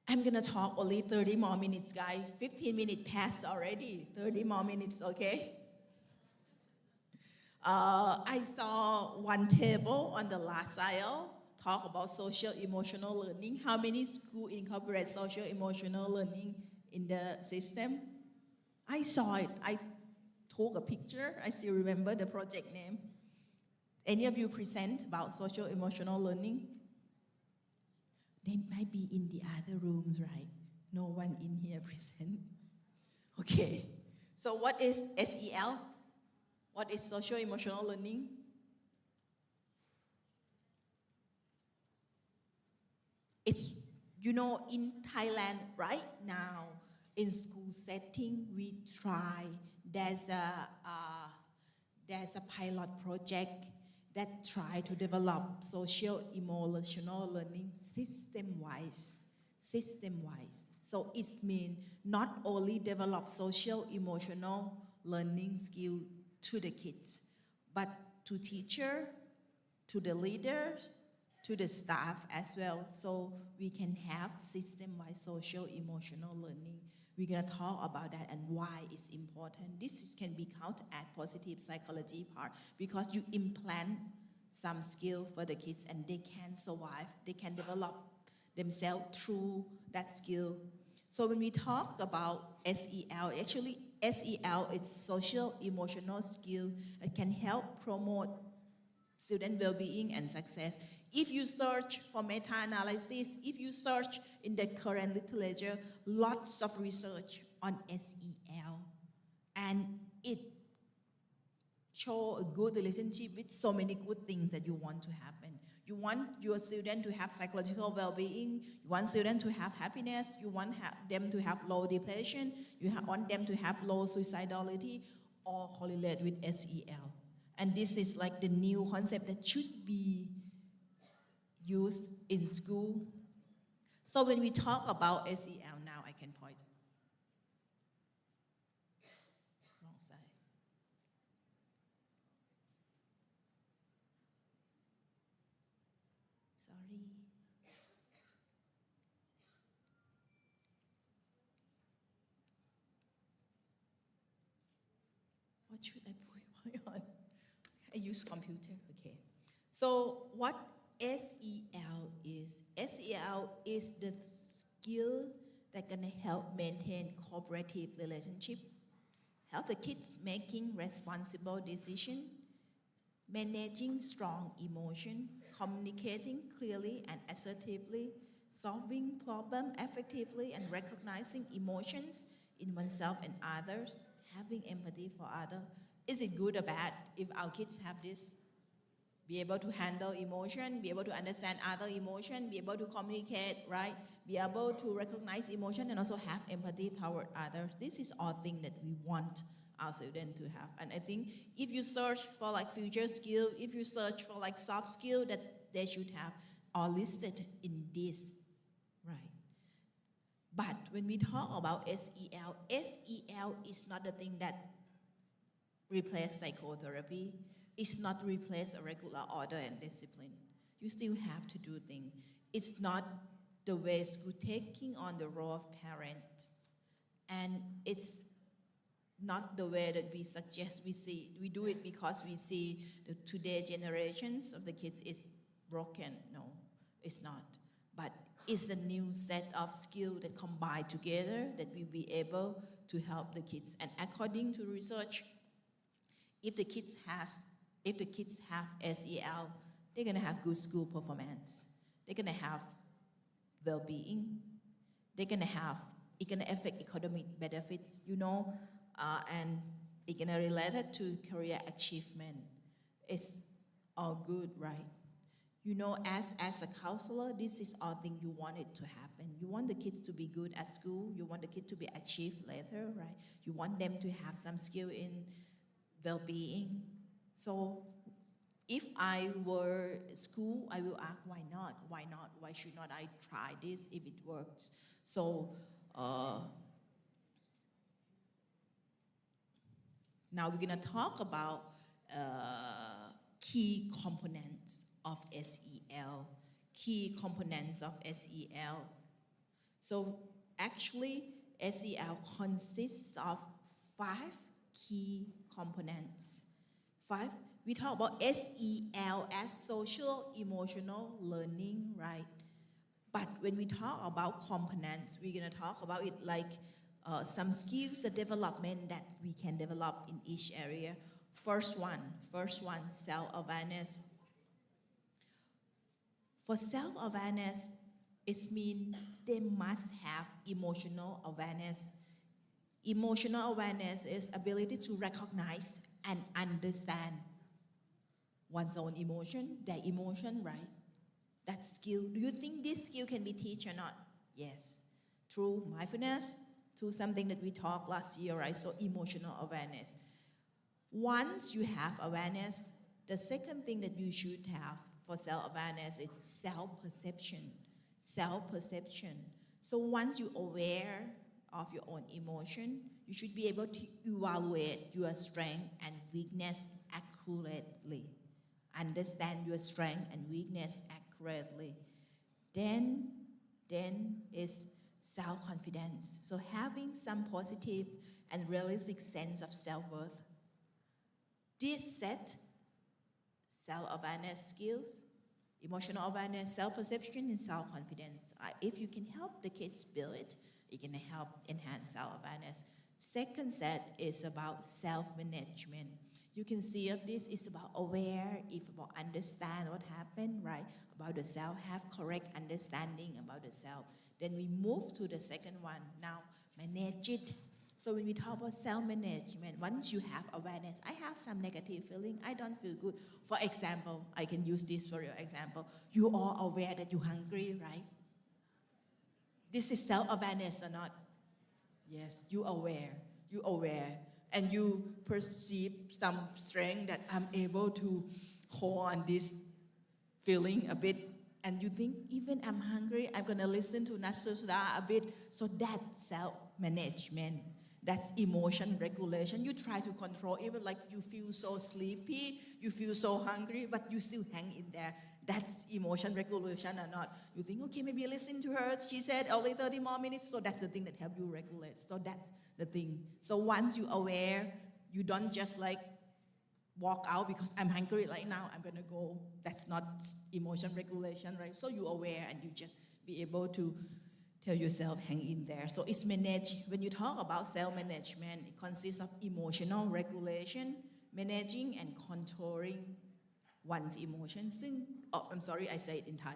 I'm going to talk only 30 more minutes, guys. 15 minutes passed already. 30 more minutes, okay? I saw one table on the last aisle talk about social emotional learning. How many schools incorporate social emotional learning in the system? I saw it. I took a picture. I still remember the project name. Any of you present about social emotional learning? They might be in the other rooms, right? No one in here present. Okay. So what is SEL? What is social emotional learning? It's, you know, in Thailand right now, in school setting, we try there's a pilot project that try to develop social emotional learning system-wise. So it means not only develop social emotional learning skill to the kids, but to teacher, to the leaders, to the staff as well. So we can have system-wise social emotional learning. We're going to talk about that and why it's important. Can be counted as positive psychology part because you implant some skill for the kids and they can survive, they can develop themselves through that skill. So when we talk about SEL, actually SEL is social emotional skill that can help promote student well-being and success. If you search for meta-analysis, if you search in the current literature, lots of research on SEL, and it show a good relationship with so many good things that you want to happen. You want your student to have psychological well-being, you want students to have happiness, you want them to have low depression, want them to have low suicidality, all correlate with SEL. And this is like the new concept that should be used in school. So when we talk about SEL now, I can point. Wrong side. Sorry. What should I point on? I use computer, okay. So what SEL is? SEL is the skill that's gonna help maintain cooperative relationship, help the kids making responsible decision, managing strong emotion, communicating clearly and assertively, solving problems effectively and recognizing emotions in oneself and others, having empathy for others. Is it good or bad if our kids have this? Be able to handle emotion, be able to understand other emotion, be able to communicate, right? Be able to recognize emotion and also have empathy toward others. This is all things that we want our students to have. And I think if you search for like future skill, if you search for like soft skill that they should have, are listed in this, right? But when we talk about SEL, SEL is not the thing that replace psychotherapy. It's not replace a regular order and discipline. You still have to do things. It's not the way school taking on the role of parent. And it's not the way that we suggest we do it because we see the today generations of the kids is broken. No, it's not. But it's a new set of skills that combine together that will be able to help the kids. And according to research, if the kids have SEL, they're gonna have good school performance. They're gonna have well-being. It's gonna affect economic benefits, and it's gonna relate it to career achievement. It's all good, right? As a counselor, this is all thing you want it to happen. You want the kids to be good at school. You want the kids to be achieved later, right? You want them to have some skill in well-being. So if I were school, I will ask, why not? Why not? Why should not I try this if it works? So now we're gonna talk about key components of SEL. Key components of SEL. So actually, SEL consists of 5 key components. 5. We talk about SEL as social emotional learning, right? But when we talk about components, we're gonna talk about it like some skills and development that we can develop in each area. First one, self-awareness. For self-awareness, it means they must have emotional awareness. Emotional awareness is ability to recognize and understand one's own emotion, their emotion, right? That skill. Do you think this skill can be taught or not? Yes. Through mindfulness, to something that we talked last year, right? So emotional awareness. Once you have awareness, the second thing that you should have for self-awareness is self-perception. Self-perception. So once you're aware of your own emotion, you should be able to evaluate your strength and weakness accurately. Understand your strength and weakness accurately. Then is self-confidence. So having some positive and realistic sense of self-worth. This set self-awareness skills, emotional awareness, self-perception, and self-confidence. If you can help the kids build it, it can help enhance self-awareness. Second set is about self-management. You can see if this is about aware, if about understand what happened, right? About the self, have correct understanding about the self. Then we move to the second one. Now, manage it. So when we talk about self-management, once you have awareness, I have some negative feeling, I don't feel good. For example, I can use this for your example. You are aware that you're hungry, right? This is self-awareness or not? Yes, you're aware. You're aware. And you perceive some strength that I'm able to hold on this feeling a bit. And you think, even I'm hungry, I'm going to listen to Natasuda a bit. So that's self-management. That's emotion regulation. You try to control, even like you feel so sleepy, you feel so hungry, but you still hang in there. That's emotion regulation or not. You think, okay, maybe listen to her. She said only 30 more minutes, so that's the thing that helps you regulate. So that's the thing. So once you're aware, you don't just like walk out because I'm hungry right now, I'm gonna go. That's not emotion regulation, right? So you're aware and you just be able to tell yourself, hang in there. So it's managed. When you talk about self-management, it consists of emotional regulation, managing and controlling one's emotions. I'm sorry, I say it in Thai.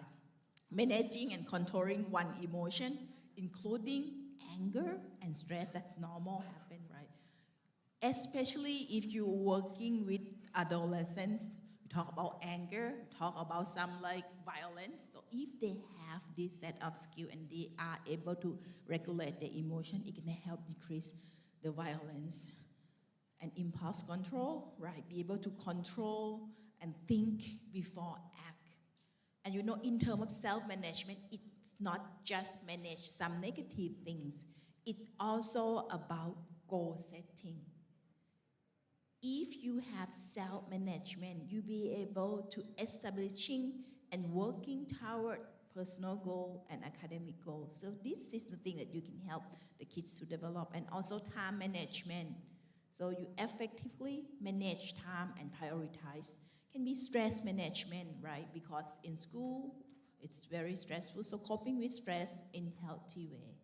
Managing and controlling one emotion, including anger and stress, that's normal happen, right? Especially if you're working with adolescents, we talk about anger, talk about some like violence. So if they have this set of skill and they are able to regulate their emotion, it can help decrease the violence. And impulse control, right? Be able to control and think before act. And you know, in terms of self-management, it's not just manage some negative things. It's also about goal setting. If you have self-management, you'll be able to establishing and working toward personal goal and academic goals. So this is the thing that you can help the kids to develop. And also time management. So you effectively manage time and prioritize. Can be stress management, right? Because in school, it's very stressful. So coping with stress in healthy way.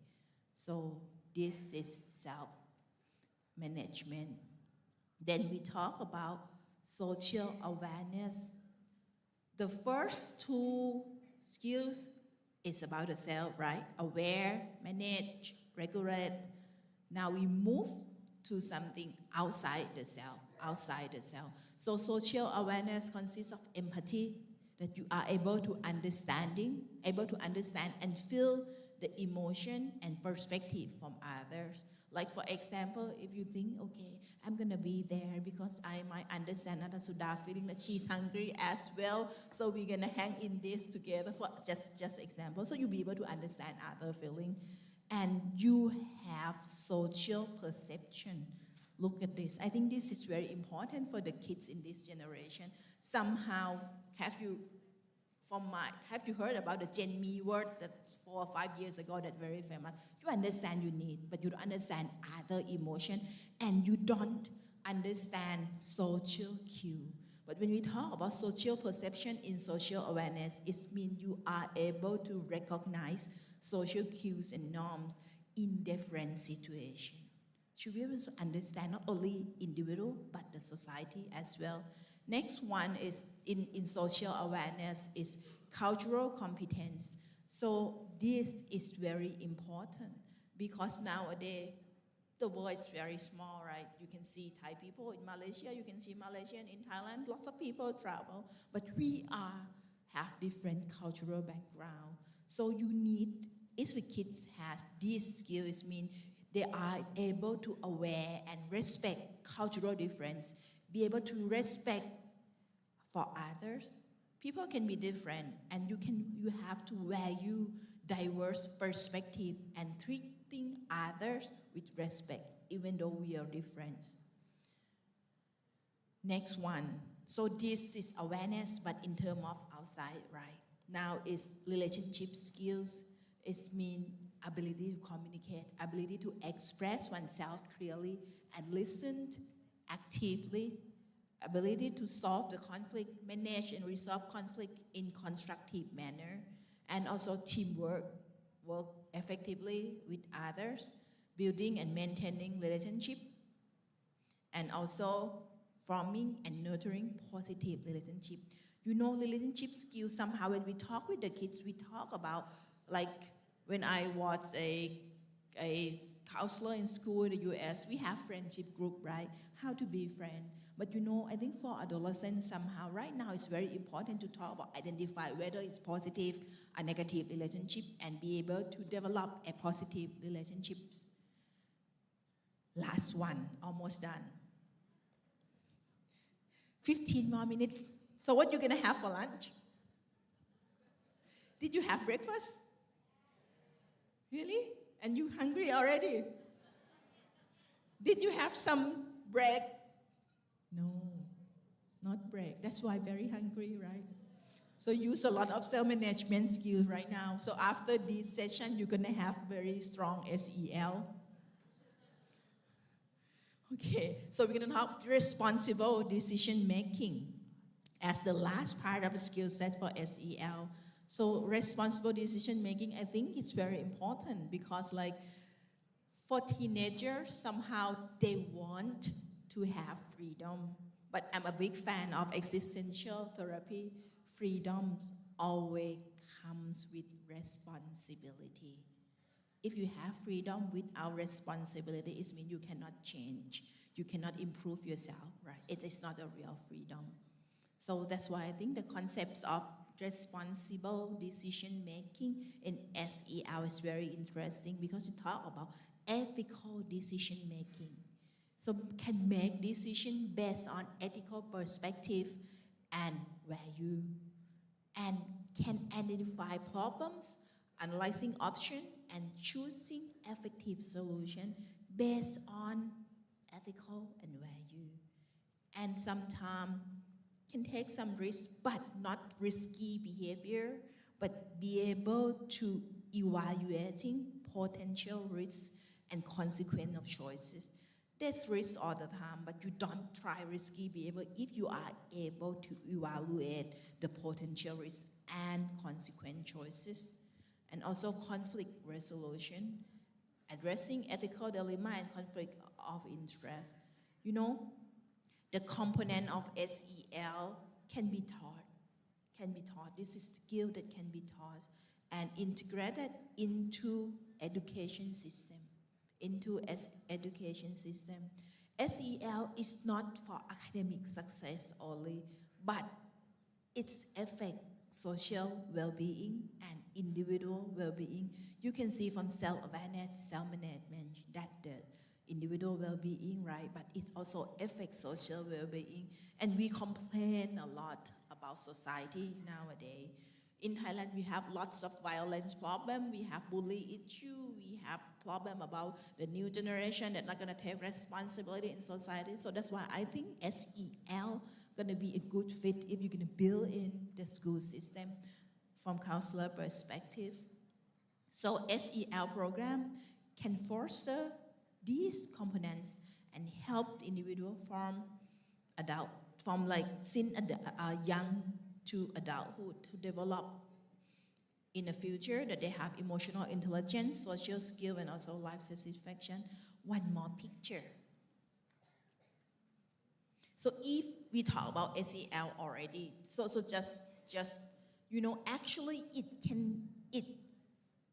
So this is self-management. Then we talk about social awareness. The first two skills is about the self, right? Aware, manage, regulate. Now we move to something outside the self, So social awareness consists of empathy, that you are able to understand and feel the emotion and perspective from others. Like for example, if you think, okay, I'm gonna be there because I might understand Natasuda feeling that she's hungry as well, so we're gonna hang in this together for just example. So you'll be able to understand other feeling. And you have social perception. Look at this. I think this is very important for the kids in this generation. Somehow, have you heard about the Gen Me word that 4 or 5 years ago that very famous? You understand you need, but you don't understand other emotion, and you don't understand social cue. But when we talk about social perception in social awareness, it means you are able to recognize social cues and norms in different situations. Should be able to understand not only individual, but the society as well. Next one is in social awareness is cultural competence. So this is very important because nowadays the world is very small, right? You can see Thai people in Malaysia, you can see Malaysian in Thailand, lots of people travel, but we have different cultural background. So you need, if the kids has these skills, mean
they are able to aware and respect cultural difference, be able to respect for others. People can be different, and you have to value diverse perspective and treating others with respect, even though we are different. Next one. So this is awareness, but in terms of outside, right? Now is relationship skills. It means ability to communicate, ability to express oneself clearly and listen actively, ability to solve the conflict, manage and resolve conflict in constructive manner, and also teamwork, work effectively with others, building and maintaining relationship, and also forming and nurturing positive relationship. You know, relationship skills, somehow when we talk with the kids, we talk about, like when I was a counselor in school in the US, we have friendship group, right? How to be friend. But you know, I think for adolescents somehow, right now it's very important to talk about, identify whether it's positive or negative relationship and be able to develop a positive relationships. Last one, almost done. 15 more minutes. So what you gonna have for lunch? Did you have breakfast? Really? And you hungry already? Did you have some break? No, not break. That's why very hungry, right? So use a lot of self-management skills right now. So after this session, you're gonna have very strong SEL. Okay, so we're gonna talk responsible decision making as the last part of the skill set for SEL. So responsible decision making, I think it's very important because like for teenagers, somehow they want to have freedom. But I'm a big fan of existential therapy. Freedom always comes with responsibility. If you have freedom without responsibility, it means you cannot change. You cannot improve yourself, right? It is not a real freedom. So that's why I think the concepts of responsible decision making in SEL is very interesting because it talks about ethical decision making. So can make decisions based on ethical perspective and value, and can identify problems, analyzing options, and choosing effective solution based on ethical and value. And sometimes can take some risk, but not risky behavior, but be able to evaluating potential risks and consequence of choices. There's risk all the time, but you don't try risky behavior if you are able to evaluate the potential risk and consequent choices. And also conflict resolution, addressing ethical dilemma and conflict of interest. You know, the component of SEL can be taught. This is a skill that can be taught and integrated into education system. SEL is not for academic success only, but its affect social well-being and individual well-being. You can see from self-awareness, self-management that the individual well-being, right? But it also affects social well-being. And we complain a lot about society nowadays. In Thailand, we have lots of violence problem. We have bully issue. We have problem about the new generation that not gonna take responsibility in society. So that's why I think SEL gonna be a good fit if you're gonna build in the school system from counselor perspective. So SEL program can foster these components and help the individual from like since young to adulthood to develop in the future that they have emotional intelligence, social skill, and also life satisfaction. One more picture. So if we talk about SEL already, so just you know, actually it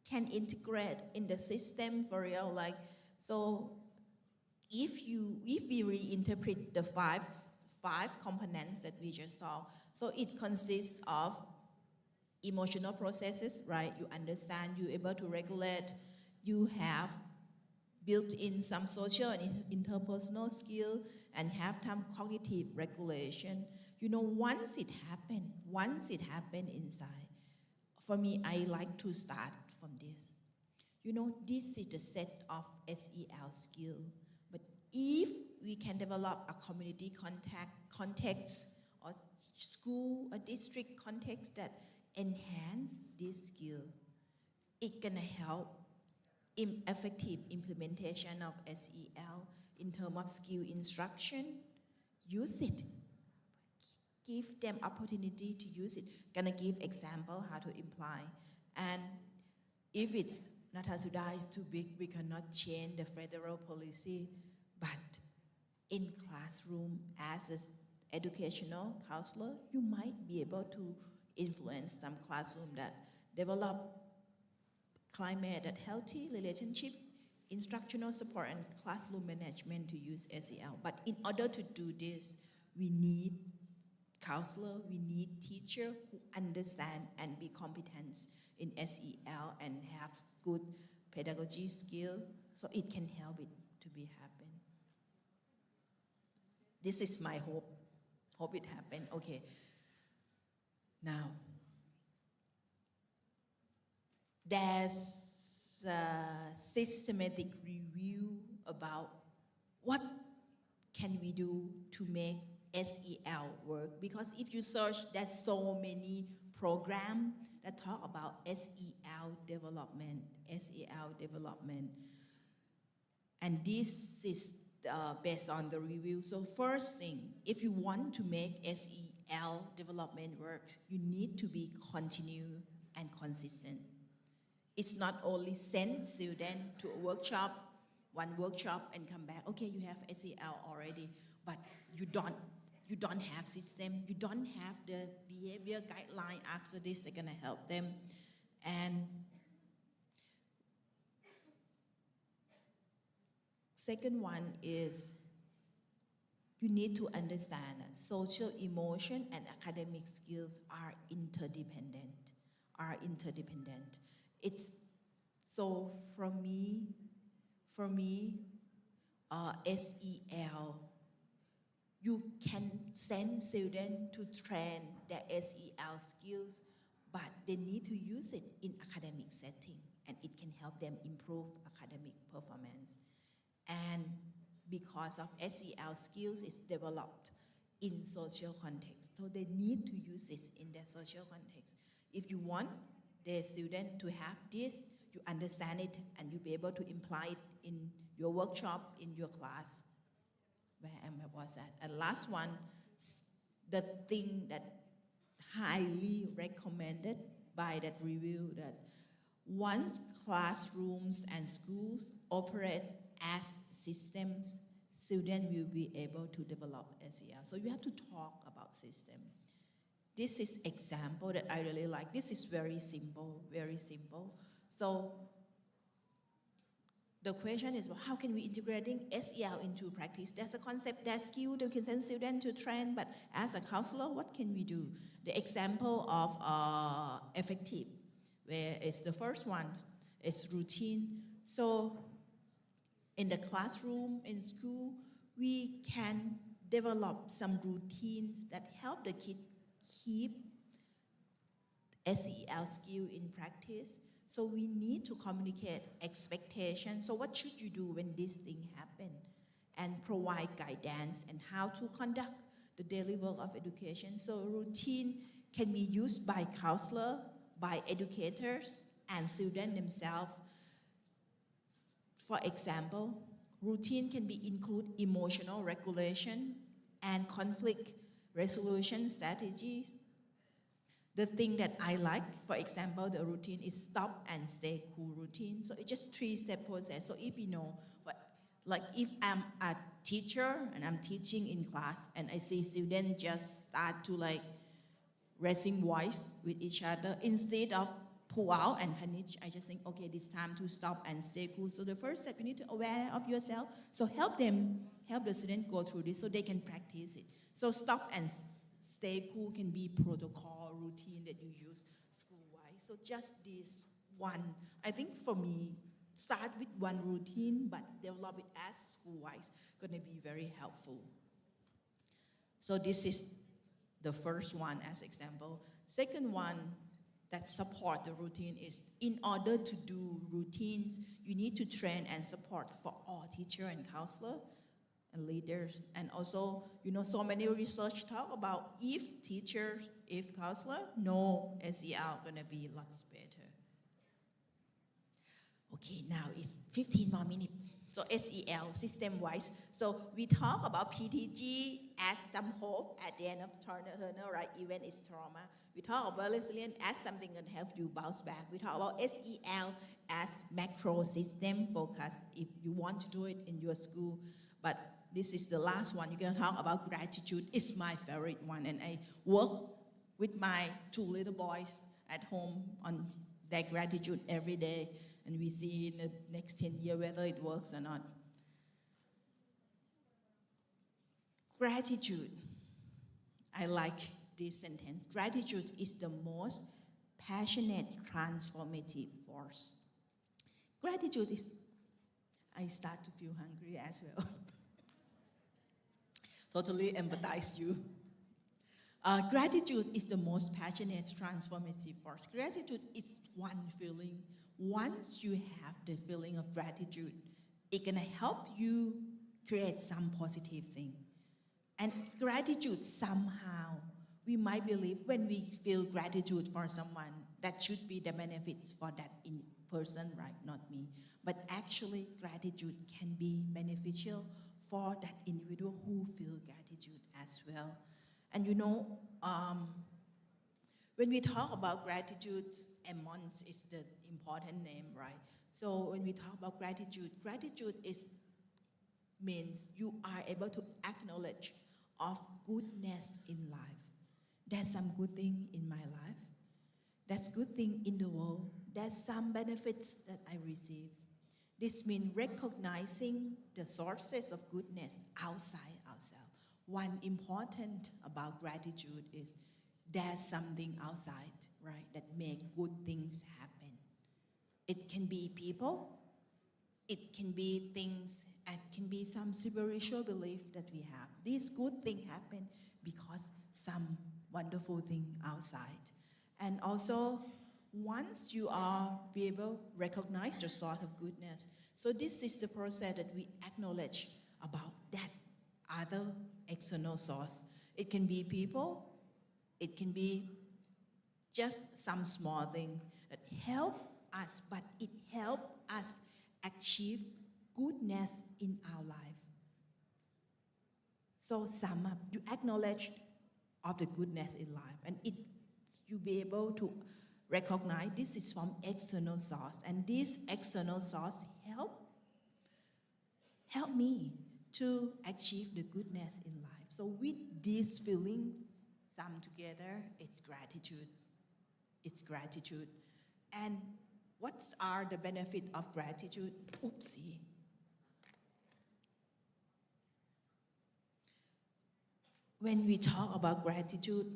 can integrate in the system for real. Like, so if we reinterpret the five components that we just talked, so it consists of emotional processes, right? You understand, you're able to regulate, you have built in some social and interpersonal skill and have some cognitive regulation. You know, once it happened inside, for me, I like to start from this. You know, this is the set of SEL skill, but if we can develop a community context or school or district context that enhance this skill, it's gonna help in effective implementation of SEL in terms of skill instruction. Use it. Give them opportunity to use it. Gonna give example how to imply. And if it's Natasuda is too big, we cannot change the federal policy, but in classroom as an educational counselor, you might be able to influence some classroom that develop climate that healthy relationship, instructional support, and classroom management to use SEL. But in order to do this, we need counselor, we need teacher who understand and be competent in SEL and have good pedagogy skill, so it can help it to be happen. This is my hope. Hope it happen. Okay. Now, there's a systematic review about what can we do to make SEL work, because if you search, there's so many programs that talk about SEL development, and this is based on the review. So first thing, if you want to make SEL development work, you need to be continuous and consistent. It's not only send students to a workshop, one workshop and come back, okay, you have SEL already, but you don't have system, you don't have the behavior guideline. After this, they're gonna help them. And second one is you need to understand that social, emotion, and academic skills are interdependent. It's so for me, SEL, you can send students to train their SEL skills, but they need to use it in academic setting, and it can help them improve academic performance. And because of SEL skills is developed in social context, so they need to use it in their social context. If you want the student to have this, you understand it, and you'll be able to imply it in your workshop, in your class. Where was that? And last one, the thing that highly recommended by that review, that once classrooms and schools operate as systems, students will be able to develop SEL. So you have to talk about system. This is example that I really like. This is very simple, very simple. So the question is, well, how can we integrating SEL into practice? There's a concept, there's skill that can send students to train, but as a counselor, what can we do? The example of effective, where it's the first one, it's routine. So in the classroom, in school, we can develop some routines that help the kid keep SEL skill in practice. So we need to communicate expectations. So what should you do when this thing happen? And provide guidance and how to conduct the daily work of education. So routine can be used by counselor, by educators, and students themselves. For example, routine can be include emotional regulation and conflict resolution strategies. The thing that I like, for example, the routine is stop and stay cool routine. So it's just 3-step process. So if you know, like if I'm a teacher and I'm teaching in class and I see students just start to like raising voice with each other, instead of pull out and punish, I just think, okay, this time to stop and stay cool. So the first step, you need to aware of yourself. So help the student go through this so they can practice it. So stop and stay cool can be protocol, routine that you use school-wise. So just this one, I think for me, start with one routine, but develop it as school-wise, going to be very helpful. So this is the first one as example. Second one that support the routine is, in order to do routines, you need to train and support for all teacher and counselor and leaders. And also, so many research talk about if teachers, if counselor, no SEL gonna be lots better. Okay, now it's 15 more minutes. So SEL, system-wise. So we talk about PTG as some hope at the end of the tunnel, right? Even it's trauma. We talk about resilience as something that helps you bounce back. We talk about SEL as macro system focus if you want to do it in your school. But this is the last one. You're going to talk about gratitude. It's my favorite one. And I work with my 2 little boys at home on their gratitude every day. And we see in the next 10 years whether it works or not. Gratitude. I like this sentence. Gratitude is the most passionate, transformative force. Gratitude is, I start to feel hungry as well. Totally empathize you. Gratitude is the most passionate, transformative force. Gratitude is one feeling. Once you have the feeling of gratitude, it's gonna help you create some positive thing. And gratitude somehow, we might believe when we feel gratitude for someone, that should be the benefits for that person, right? Not me. But actually, gratitude can be beneficial for that individual who feel gratitude as well. And when we talk about gratitude, Emmons is the important name, right? So when we talk about gratitude, gratitude means you are able to acknowledge of goodness in life. There's some good thing in my life. There's good thing in the world. There's some benefits that I receive. This means recognizing the sources of goodness outside ourselves. One important about gratitude is there's something outside, right, that make good things happen. It can be people, it can be things, it can be some spiritual belief that we have. This good thing happen because some wonderful thing outside. And also, once you are be able to recognize the source of goodness, so this is the process that we acknowledge about that other external source. It can be people, it can be just some small thing that help us, but it helps us achieve goodness in our life. So sum up, you acknowledge of the goodness in life, and you be able to recognize this is from external source, and this external source help me to achieve the goodness in life. So with this feeling, sum together, it's gratitude. It's gratitude. And what are the benefits of gratitude? Oopsie. When we talk about gratitude,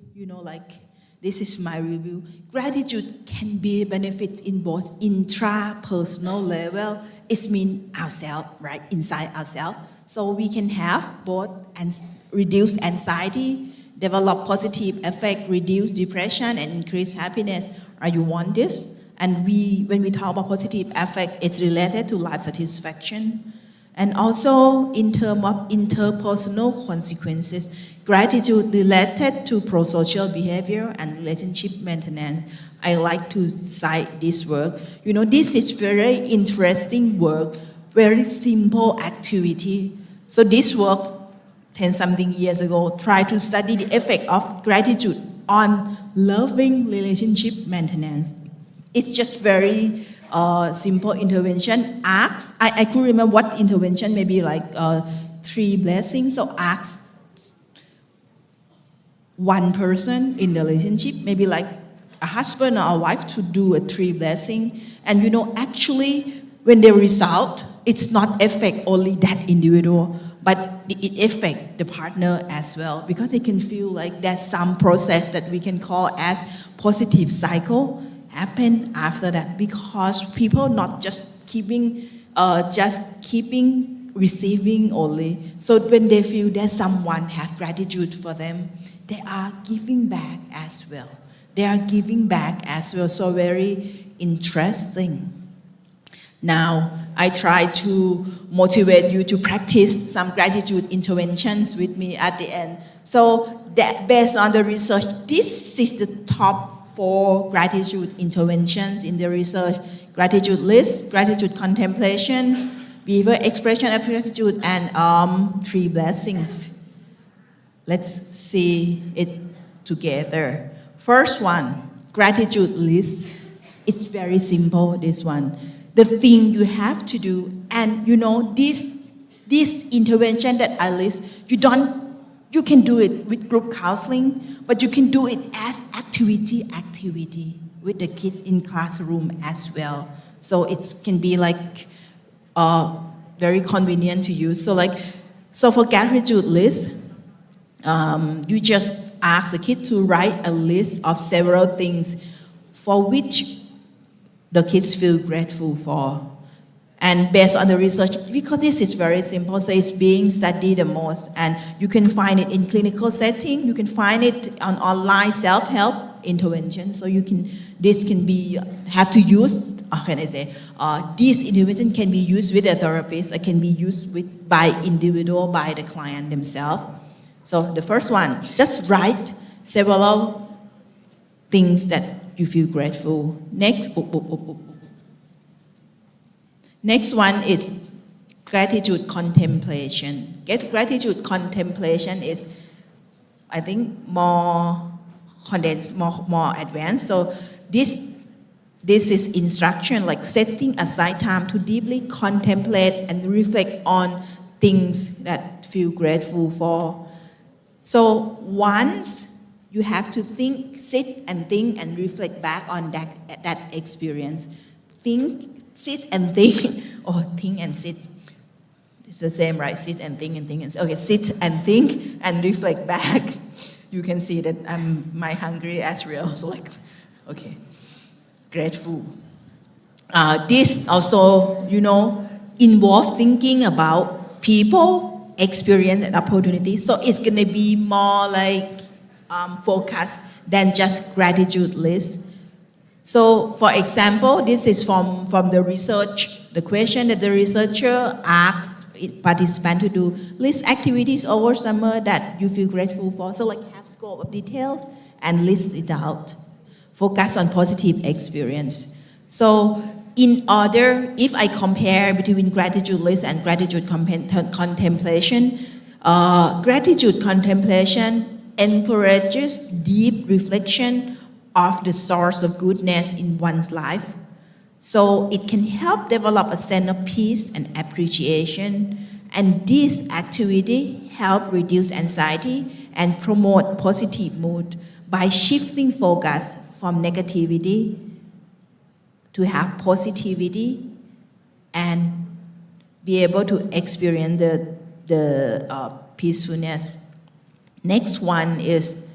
this is my review. Gratitude can be benefits in both intrapersonal level. It means ourselves, right? Inside ourselves. So we can have both and reduce anxiety, develop positive effect, reduce depression, and increase happiness. You want this? And when we talk about positive effect, it's related to life satisfaction. And also in terms of interpersonal consequences, gratitude related to pro-social behavior and relationship maintenance. I like to cite this work. This is very interesting work, very simple activity. So this work, 10-something years ago, tried to study the effect of gratitude on loving relationship maintenance. It's just very simple intervention. I could remember what intervention, maybe like 3 blessings. So ask one person in the relationship, maybe like a husband or a wife, to do a 3 blessing. And actually, when they result, it's not affect only that individual, but it affect the partner as well, because they can feel like there's some process that we can call as positive cycle happen after that, because people not just keeping receiving only. So when they feel that someone have gratitude for them, they are giving back as well. They are giving back as well. So very interesting. Now, I try to motivate you to practice some gratitude interventions with me at the end. So that based on the research, this is the top 4 gratitude interventions in the research: gratitude list, gratitude contemplation, behavior expression of gratitude, and 3 blessings. Let's see it together. First one, gratitude list. It's very simple, this one. The thing you have to do, and you know, this intervention that I list, you can do it with group counseling, but you can do it as activity with the kids in classroom as well. So it can be like very convenient to use. So for gratitude list, you just ask the kid to write a list of several things for which the kids feel grateful for. And based on the research, because this is very simple, so it's being studied the most, and you can find it in clinical setting, you can find it on online self-help intervention, so this can be, have to use, how can I say, this intervention can be used with a therapist, it can be used by individual, by the client themselves. So the first one, just write several things that you feel grateful. Next one is gratitude contemplation. Gratitude contemplation is, I think, more condensed, more advanced. So this is instruction, like setting aside time to deeply contemplate and reflect on things that feel grateful for. So once you have to sit and reflect back on that experience. Sit and think, or think and sit. It's the same, right? Sit and think and think and sit. Okay, sit and think and reflect back. You can see that my hungry as real. So okay, grateful. This also, involve thinking about people, experience, and opportunities. So it's gonna be more focused than just gratitude list. So, for example, this is from the research, the question that the researcher asked participants to do: list activities over summer that you feel grateful for. So have scope of details and list it out. Focus on positive experience. So if I compare between gratitude list and gratitude contemplation, gratitude contemplation encourages deep reflection of the source of goodness in one's life. So it can help develop a sense of peace and appreciation. And this activity helps reduce anxiety and promote positive mood by shifting focus from negativity to have positivity and be able to experience the peacefulness. Next one is,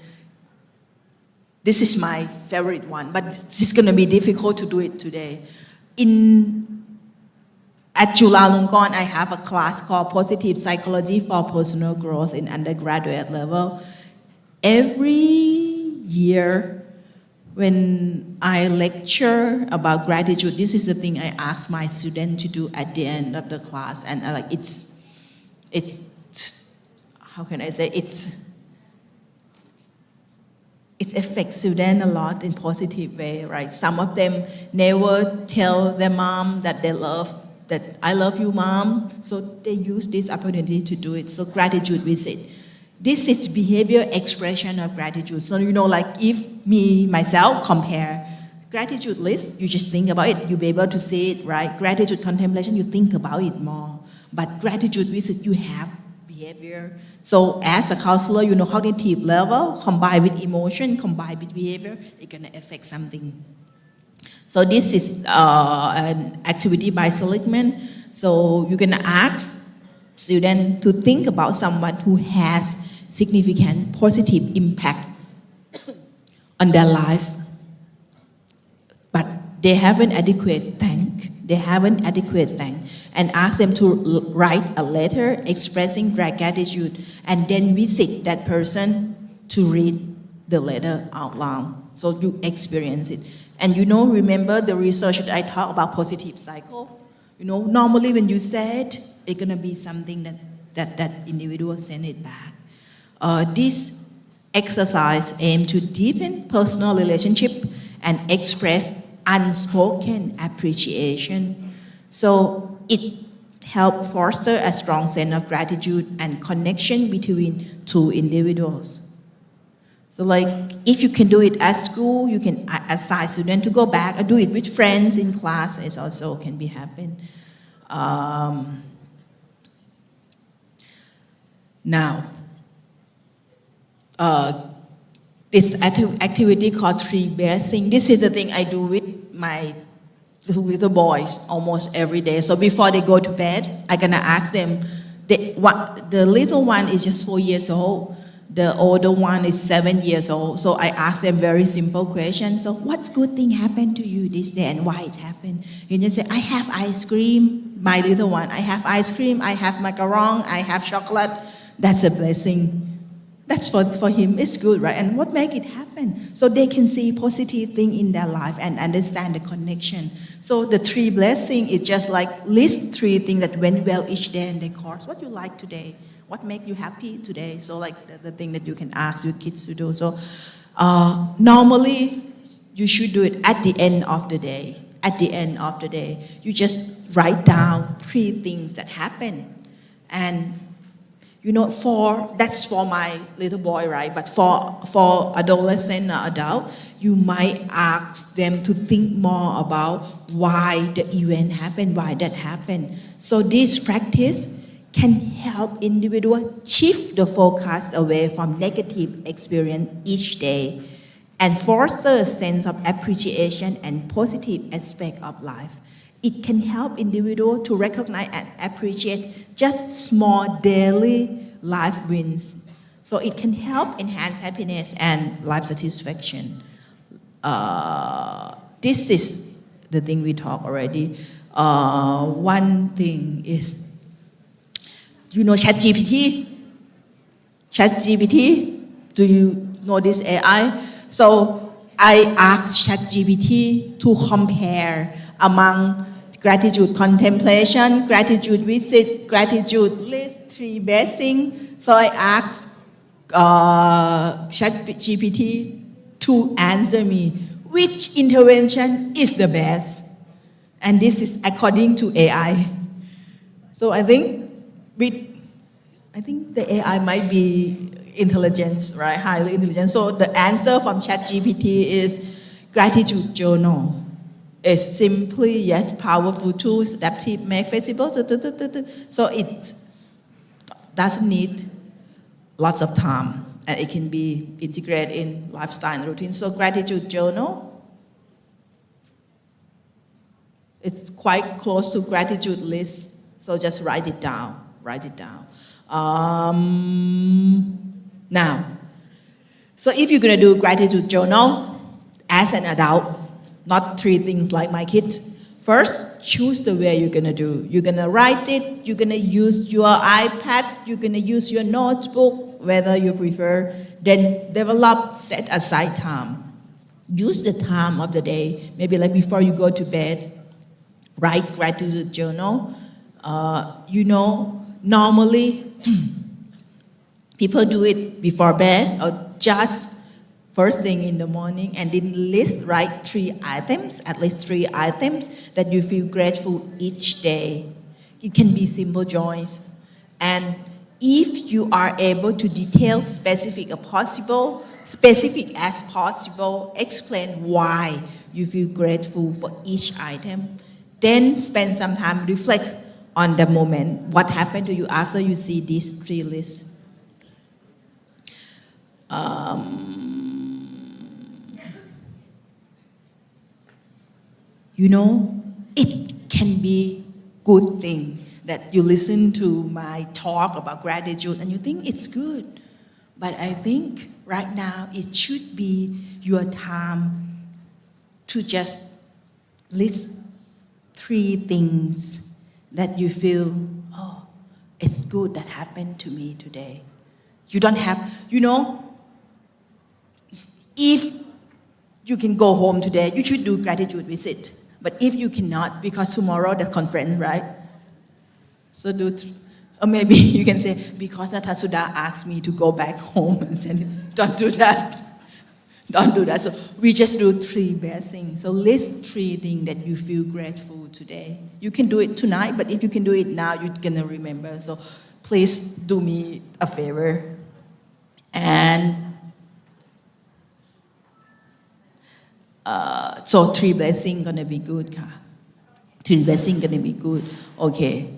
this is my favorite one, but it's going to be difficult to do it today. At Chulalngkorn, I have a class called Positive Psychology for Personal Growth in undergraduate level. Every year, when I lecture about gratitude, this is the thing I ask my students to do at the end of the class, and it's how can I say, it affects students a lot in positive way, right? Some of them never tell their mom that I love you, mom. So they use this opportunity to do it. So gratitude visit. This is behavior expression of gratitude. So if myself compare gratitude list, you just think about it, you'll be able to see it, right? Gratitude contemplation, you think about it more. But gratitude visit, you have behavior. So as a counselor, cognitive level, combined with emotion, combined with behavior, it's gonna affect something. So this is an activity by Seligman. So you're gonna ask students to think about someone who has significant positive impact on their life they haven't adequate thank. They haven't adequate thank. And ask them to write a letter expressing gratitude and then visit that person to read the letter out loud. So you experience it. And remember the research that I talked about positive cycle? Normally when you say it, it's gonna be something that individual send it back. This exercise aims to deepen personal relationship and express unspoken appreciation. So it helps foster a strong sense of gratitude and connection between two individuals. So like if you can do it at school, you can assign students to go back or do it with friends in class. It also can be happen. Now, this activity called tree blessing. This is the thing I do with my little boys almost every day. So before they go to bed, I'm gonna ask them. The little one is just 4 years old. The older one is 7 years old. So I ask them very simple questions. So what's good thing happened to you this day and why it happened? You just say, I have ice cream, my little one. I have ice cream, I have macaron, I have chocolate. That's a blessing. That's for him, it's good, right? And what make it happen? So they can see positive thing in their life and understand the connection. So the tree blessing is just like list 3 things that went well each day in the course. What you like today? What make you happy today? So like the thing that you can ask your kids to do. So normally you should do it at the end of the day. At the end of the day, you just write down 3 things that happen. And that's for my little boy, right? But for adolescent or adult, you might ask them to think more about why the event happened, why that happened. So this practice can help individuals shift the focus away from negative experience each day and foster a sense of appreciation and positive aspect of life. It can help individuals to recognize and appreciate just small daily life wins. So it can help enhance happiness and life satisfaction. This is the thing we talked already. One thing is, ChatGPT? ChatGPT, do you know this AI? So I asked ChatGPT to compare among gratitude contemplation, gratitude visit, gratitude list, tree blessing. So I asked ChatGPT to answer me which intervention is the best. And this is according to AI. So I think the AI might be intelligence, right? Highly intelligent. So the answer from ChatGPT is gratitude journal. It's simply yet powerful tools, adaptive, make feasible. So it doesn't need lots of time, and it can be integrated in lifestyle and routine. So gratitude journal, it's quite close to gratitude list. So just write it down. Now, so if you're gonna do gratitude journal as an adult, not 3 things like my kids. First, choose the way you're gonna do. You're gonna write it, you're gonna use your iPad, you're gonna use your notebook, whether you prefer. Then develop, set aside time. Use the time of the day, maybe like before you go to bed, write gratitude journal. Normally, people do it before bed or just first thing in the morning and then write 3 items, at least 3 items that you feel grateful each day. It can be simple joys. And if you are able to detail specific as possible, explain why you feel grateful for each item, then spend some time, reflect on the moment, what happened to you after you see these 3 lists. It can be good thing that you listen to my talk about gratitude and you think it's good. But I think right now it should be your time to just list 3 things that you feel, oh, it's good that happened to me today. You don't have, if you can go home today, you should do gratitude visit. But if you cannot, because tomorrow the conference, right? So or maybe you can say, because Natasuda asked me to go back home and say, don't do that. Don't do that. So we just do 3 best things. So list 3 things that you feel grateful today. You can do it tonight, but if you can do it now, you're gonna remember. So please do me a favor. And so 3 blessings gonna be good, ka. 3 blessings gonna be good. Okay.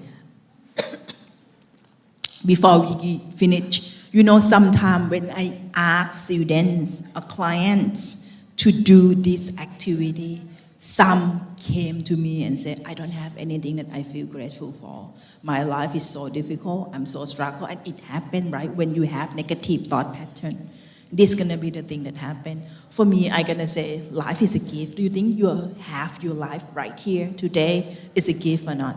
Before we finish, sometimes when I ask students or clients to do this activity, some came to me and said, I don't have anything that I feel grateful for. My life is so difficult, I'm so struggle, and it happened, right, when you have negative thought pattern. This is gonna be the thing that happened. For me, I'm gonna say, life is a gift. Do you think you have your life right here today is a gift or not?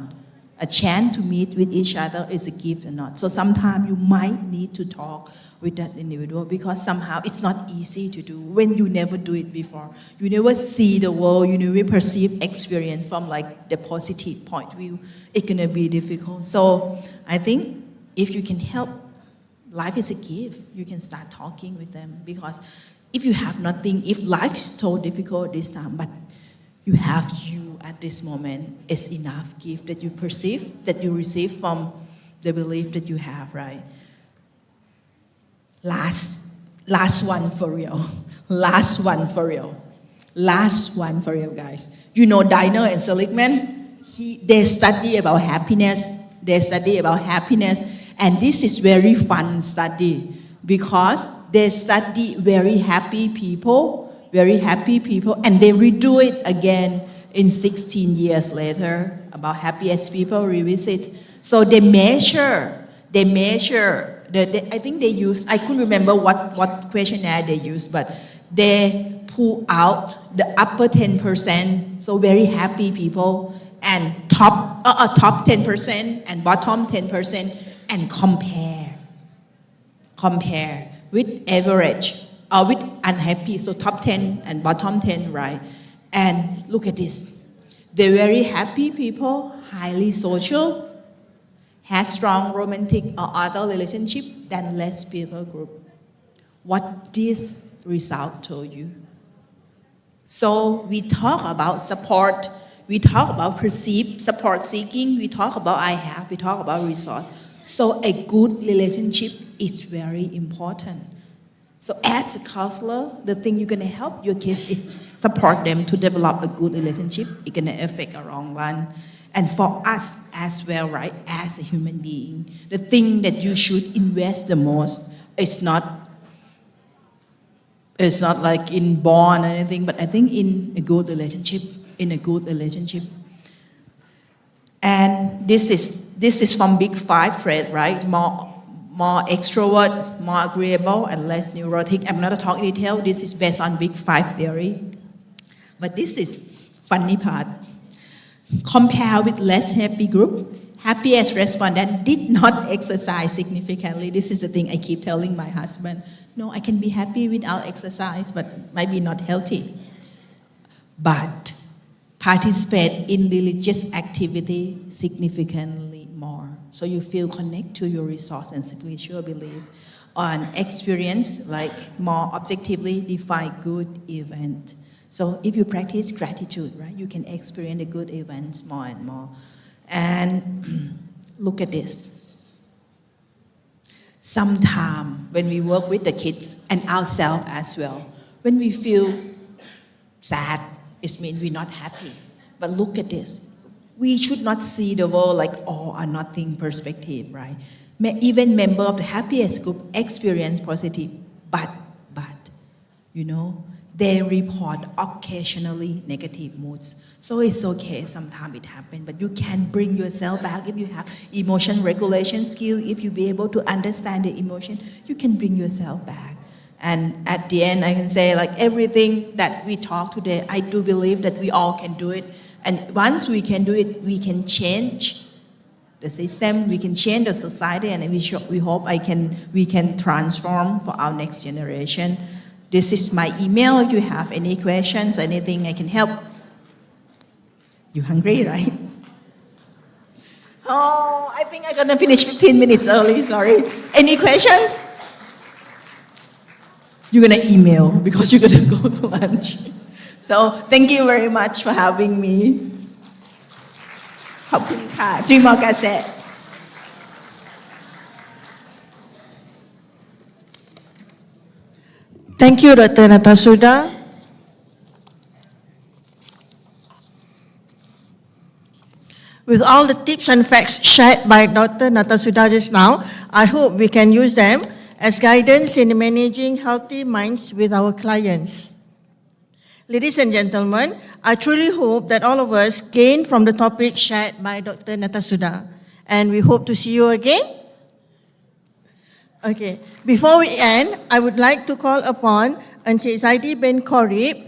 A chance to meet with each other is a gift or not. So sometimes you might need to talk with that individual because somehow it's not easy to do when you never do it before. You never see the world, you never perceive experience from like the positive point of view. It's gonna be difficult. So I think if you can help, life is a gift. You can start talking with them because if you have nothing, if life is so difficult this time, but you have you at this moment is enough gift that you perceive, that you receive from the belief that you have, right? Last one for real. Last one for real. Last one for real, guys. Diner and Seligman, they study about happiness. They study about happiness. And this is very fun study because they study very happy people, and they redo it again in 16 years later about happiest people revisit. So they measure, I think they use, I couldn't remember what questionnaire they used, but they pull out the upper 10%, so very happy people, and top 10% and bottom 10%, and compare with average, or with unhappy, so top 10 and bottom 10, right? And look at this. The very happy people, highly social, had strong romantic or other relationship than less people group. What this result told you. So we talk about support, we talk about perceived support seeking, we talk about we talk about resource. So a good relationship is very important. So as a counselor, the thing you're gonna help your kids is support them to develop a good relationship. It's gonna affect a long run. And for us as well, right, as a human being, the thing that you should invest the most is not like in bond or anything, but I think in a good relationship, And this is from Big 5 trait, right? More extrovert, more agreeable, and less neurotic. I'm not talking detail. This is based on Big 5 theory. But this is funny part. Compare with less happy group, happiest respondent did not exercise significantly. This is the thing I keep telling my husband. No, I can be happy without exercise, but maybe not healthy. But participate in religious activity significantly more. So you feel connect to your resource and spiritual belief. On experience, like more objectively define good event. So if you practice gratitude, right, you can experience the good events more and more. And look at this. Sometimes when we work with the kids and ourselves as well, when we feel sad, it means we're not happy. But look at this. We should not see the world like all or nothing perspective, right? Even member of the happiest group experience positive, but, they report occasionally negative moods. So it's okay, sometimes it happens, but you can bring yourself back if you have emotion regulation skill, if you be able to understand the emotion, you can bring yourself back. And at the end, I can say like everything that we talk today, I do believe that we all can do it. And once we can do it, we can change the system, we can change the society, and we hope we can transform for our next generation. This is my email. If you have any questions, anything I can help. You hungry, right? Oh, I think I'm gonna finish 15 minutes early, sorry. Any questions? You're gonna email because you're gonna go to lunch. So thank you very much for having me. ขอบคุณค่ะจุยมอกาเซ
Thank you, Dr. Natasuda. With all the tips and facts shared by Dr. Natasuda just now, I hope we can use them as guidance in managing healthy minds with our clients. Ladies and gentlemen, I truly hope that all of us gain from the topic shared by Dr. Natasuda, and we hope to see you again. Okay, before we end, I would like to call upon Auntie Zaidi bin Korib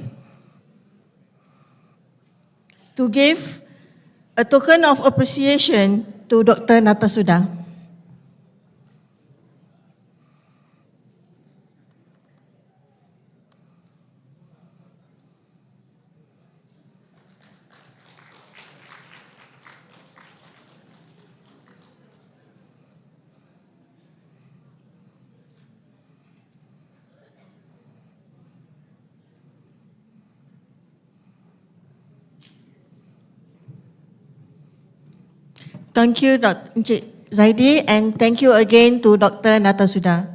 to give a token of appreciation to Dr. Natasuda. Thank you, Dr. Zaidi, and thank you again to Dr. Natasuda.